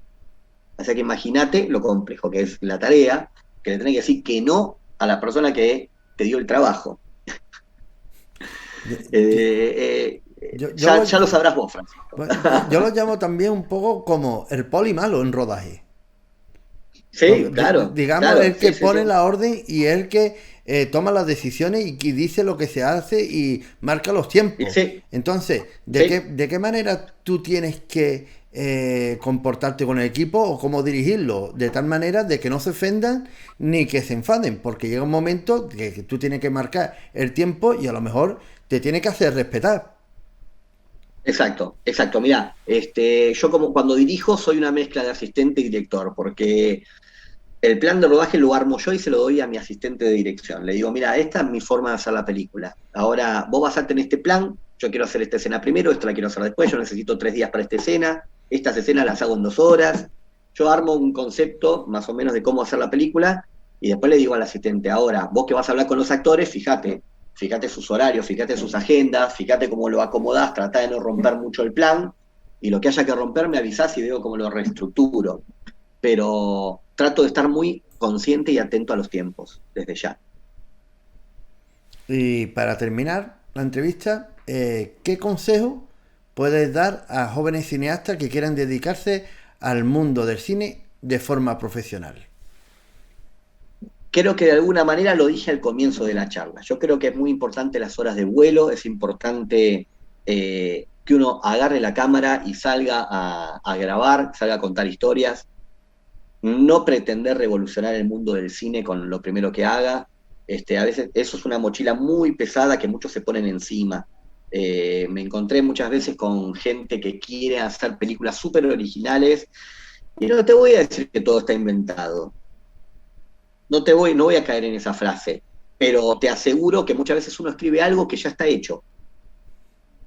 Así que imagínate lo complejo que es la tarea, que le tenés que decir que no a la persona que te dio el trabajo. Ya lo sabrás vos, Francisco. Yo lo llamo también un poco como el poli malo en rodaje. Sí, claro. Digamos, claro, el que sí, pone sí. la orden y el que toma las decisiones y que dice lo que se hace y marca los tiempos. Sí, Entonces, sí. ¿de qué manera tú tienes que comportarte con el equipo o cómo dirigirlo? De tal manera de que no se ofendan ni que se enfaden, porque llega un momento que tú tienes que marcar el tiempo y a lo mejor te tiene que hacer respetar. Exacto, exacto. Mirá, yo como cuando dirijo soy una mezcla de asistente y director, porque el plan de rodaje lo armo yo y se lo doy a mi asistente de dirección. Le digo, mira, esta es mi forma de hacer la película. Ahora, vos basate en este plan, yo quiero hacer esta escena primero, esta la quiero hacer después, yo necesito 3 días para esta escena, estas escenas las hago en 2 horas. Yo armo un concepto más o menos de cómo hacer la película y después le digo al asistente, ahora, vos que vas a hablar con los actores, fíjate sus horarios, fíjate sus agendas, fíjate cómo lo acomodás, tratá de no romper mucho el plan y lo que haya que romper me avisás y veo cómo lo reestructuro. Pero trato de estar muy consciente y atento a los tiempos, desde ya. Y para terminar la entrevista, ¿qué consejo puedes dar a jóvenes cineastas que quieran dedicarse al mundo del cine de forma profesional? Creo que de alguna manera lo dije al comienzo de la charla. Yo creo que es muy importante las horas de vuelo, es importante que uno agarre la cámara y salga a grabar, salga a contar historias, no pretender revolucionar el mundo del cine con lo primero que haga. A veces eso es una mochila muy pesada que muchos se ponen encima. Me encontré muchas veces con gente que quiere hacer películas súper originales y no te voy a decir que todo está inventado. No voy a caer en esa frase, pero te aseguro que muchas veces uno escribe algo que ya está hecho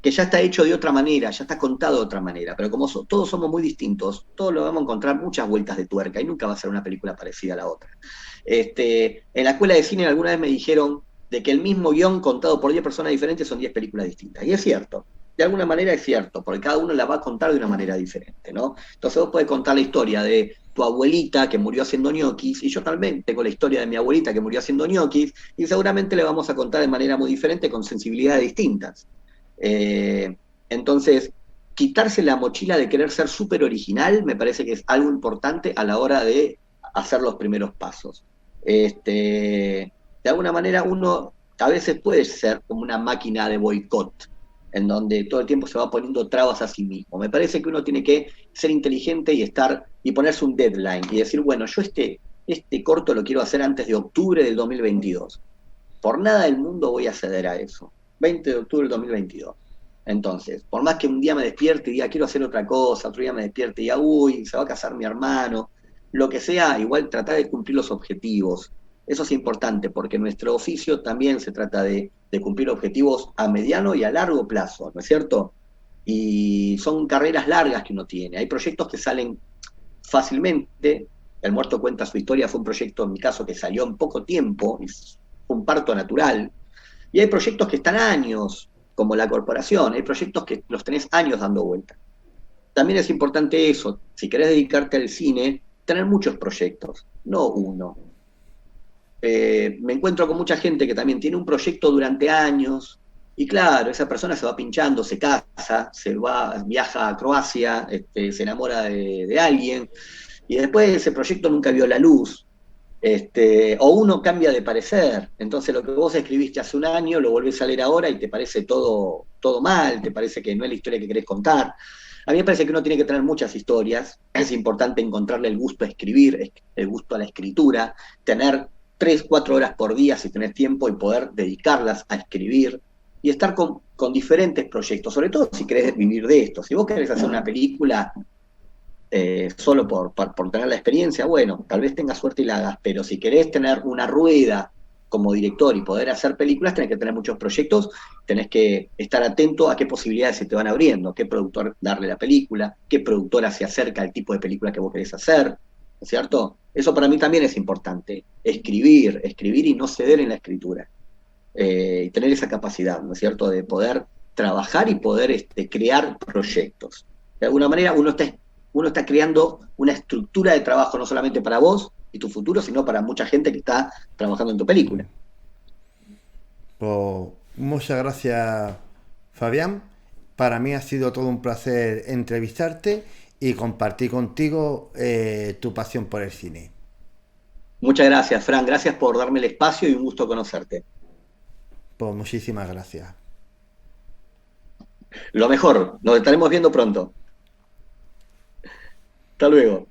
de otra manera, ya está contado de otra manera, pero como todos somos muy distintos, todos lo vamos a encontrar muchas vueltas de tuerca y nunca va a ser una película parecida a la otra. En la escuela de cine alguna vez me dijeron de que el mismo guión contado por 10 personas diferentes son 10 películas distintas, y es cierto. de alguna manera es cierto, porque cada uno la va a contar de una manera diferente, ¿no? Entonces vos podés contar la historia de tu abuelita que murió haciendo ñoquis, y yo también tengo la historia de mi abuelita que murió haciendo ñoquis, y seguramente le vamos a contar de manera muy diferente, con sensibilidades distintas. Eh, entonces, quitarse la mochila de querer ser súper original me parece que es algo importante a la hora de hacer los primeros pasos. De alguna manera uno a veces puede ser como una máquina de boicot, en donde todo el tiempo se va poniendo trabas a sí mismo. Me parece que uno tiene que ser inteligente y estar y ponerse un deadline y decir, bueno, yo este corto lo quiero hacer antes de octubre del 2022. Por nada del mundo voy a ceder a eso. 20 de octubre del 2022. Entonces, por más que un día me despierte y diga, quiero hacer otra cosa, otro día me despierte y diga, uy, se va a casar mi hermano, lo que sea, igual tratar de cumplir los objetivos. Eso es importante porque nuestro oficio también se trata de cumplir objetivos a mediano y a largo plazo, ¿no es cierto? Y son carreras largas que uno tiene. Hay proyectos que salen fácilmente. El Muerto cuenta su historia, fue un proyecto, en mi caso, que salió en poco tiempo, y fue un parto natural. Y hay proyectos que están años, como la corporación, hay proyectos que los tenés años dando vuelta. También es importante eso, si querés dedicarte al cine, tener muchos proyectos, no uno. Me encuentro con mucha gente que también tiene un proyecto durante años, y claro, esa persona se va pinchando, se casa, se va, viaja a Croacia, se enamora de alguien, y después ese proyecto nunca vio la luz. O uno cambia de parecer, entonces lo que vos escribiste hace un año lo volvés a leer ahora y te parece todo mal, te parece que no es la historia que querés contar. A mí me parece que uno tiene que tener muchas historias, es importante encontrarle el gusto a escribir, el gusto a la escritura, tener 3, 4 horas por día si tenés tiempo y poder dedicarlas a escribir y estar con diferentes proyectos, sobre todo si querés vivir de esto. Si vos querés hacer una película, solo por tener la experiencia, bueno, tal vez tengas suerte y la hagas, pero si querés tener una rueda como director y poder hacer películas, tenés que tener muchos proyectos, tenés que estar atento a qué posibilidades se te van abriendo, qué productor darle la película, qué productora se acerca al tipo de película que vos querés hacer, ¿no es cierto? Eso para mí también es importante, escribir y no ceder en la escritura, y tener esa capacidad, ¿no es cierto?, de poder trabajar y poder crear proyectos. De alguna manera uno está creando una estructura de trabajo no solamente para vos y tu futuro, sino para mucha gente que está trabajando en tu película. Pues muchas gracias, Fabián. Para mí ha sido todo un placer entrevistarte y compartir contigo tu pasión por el cine. Muchas gracias, Fran. Gracias por darme el espacio y un gusto conocerte. Pues muchísimas gracias. Lo mejor, nos estaremos viendo pronto. Hasta luego.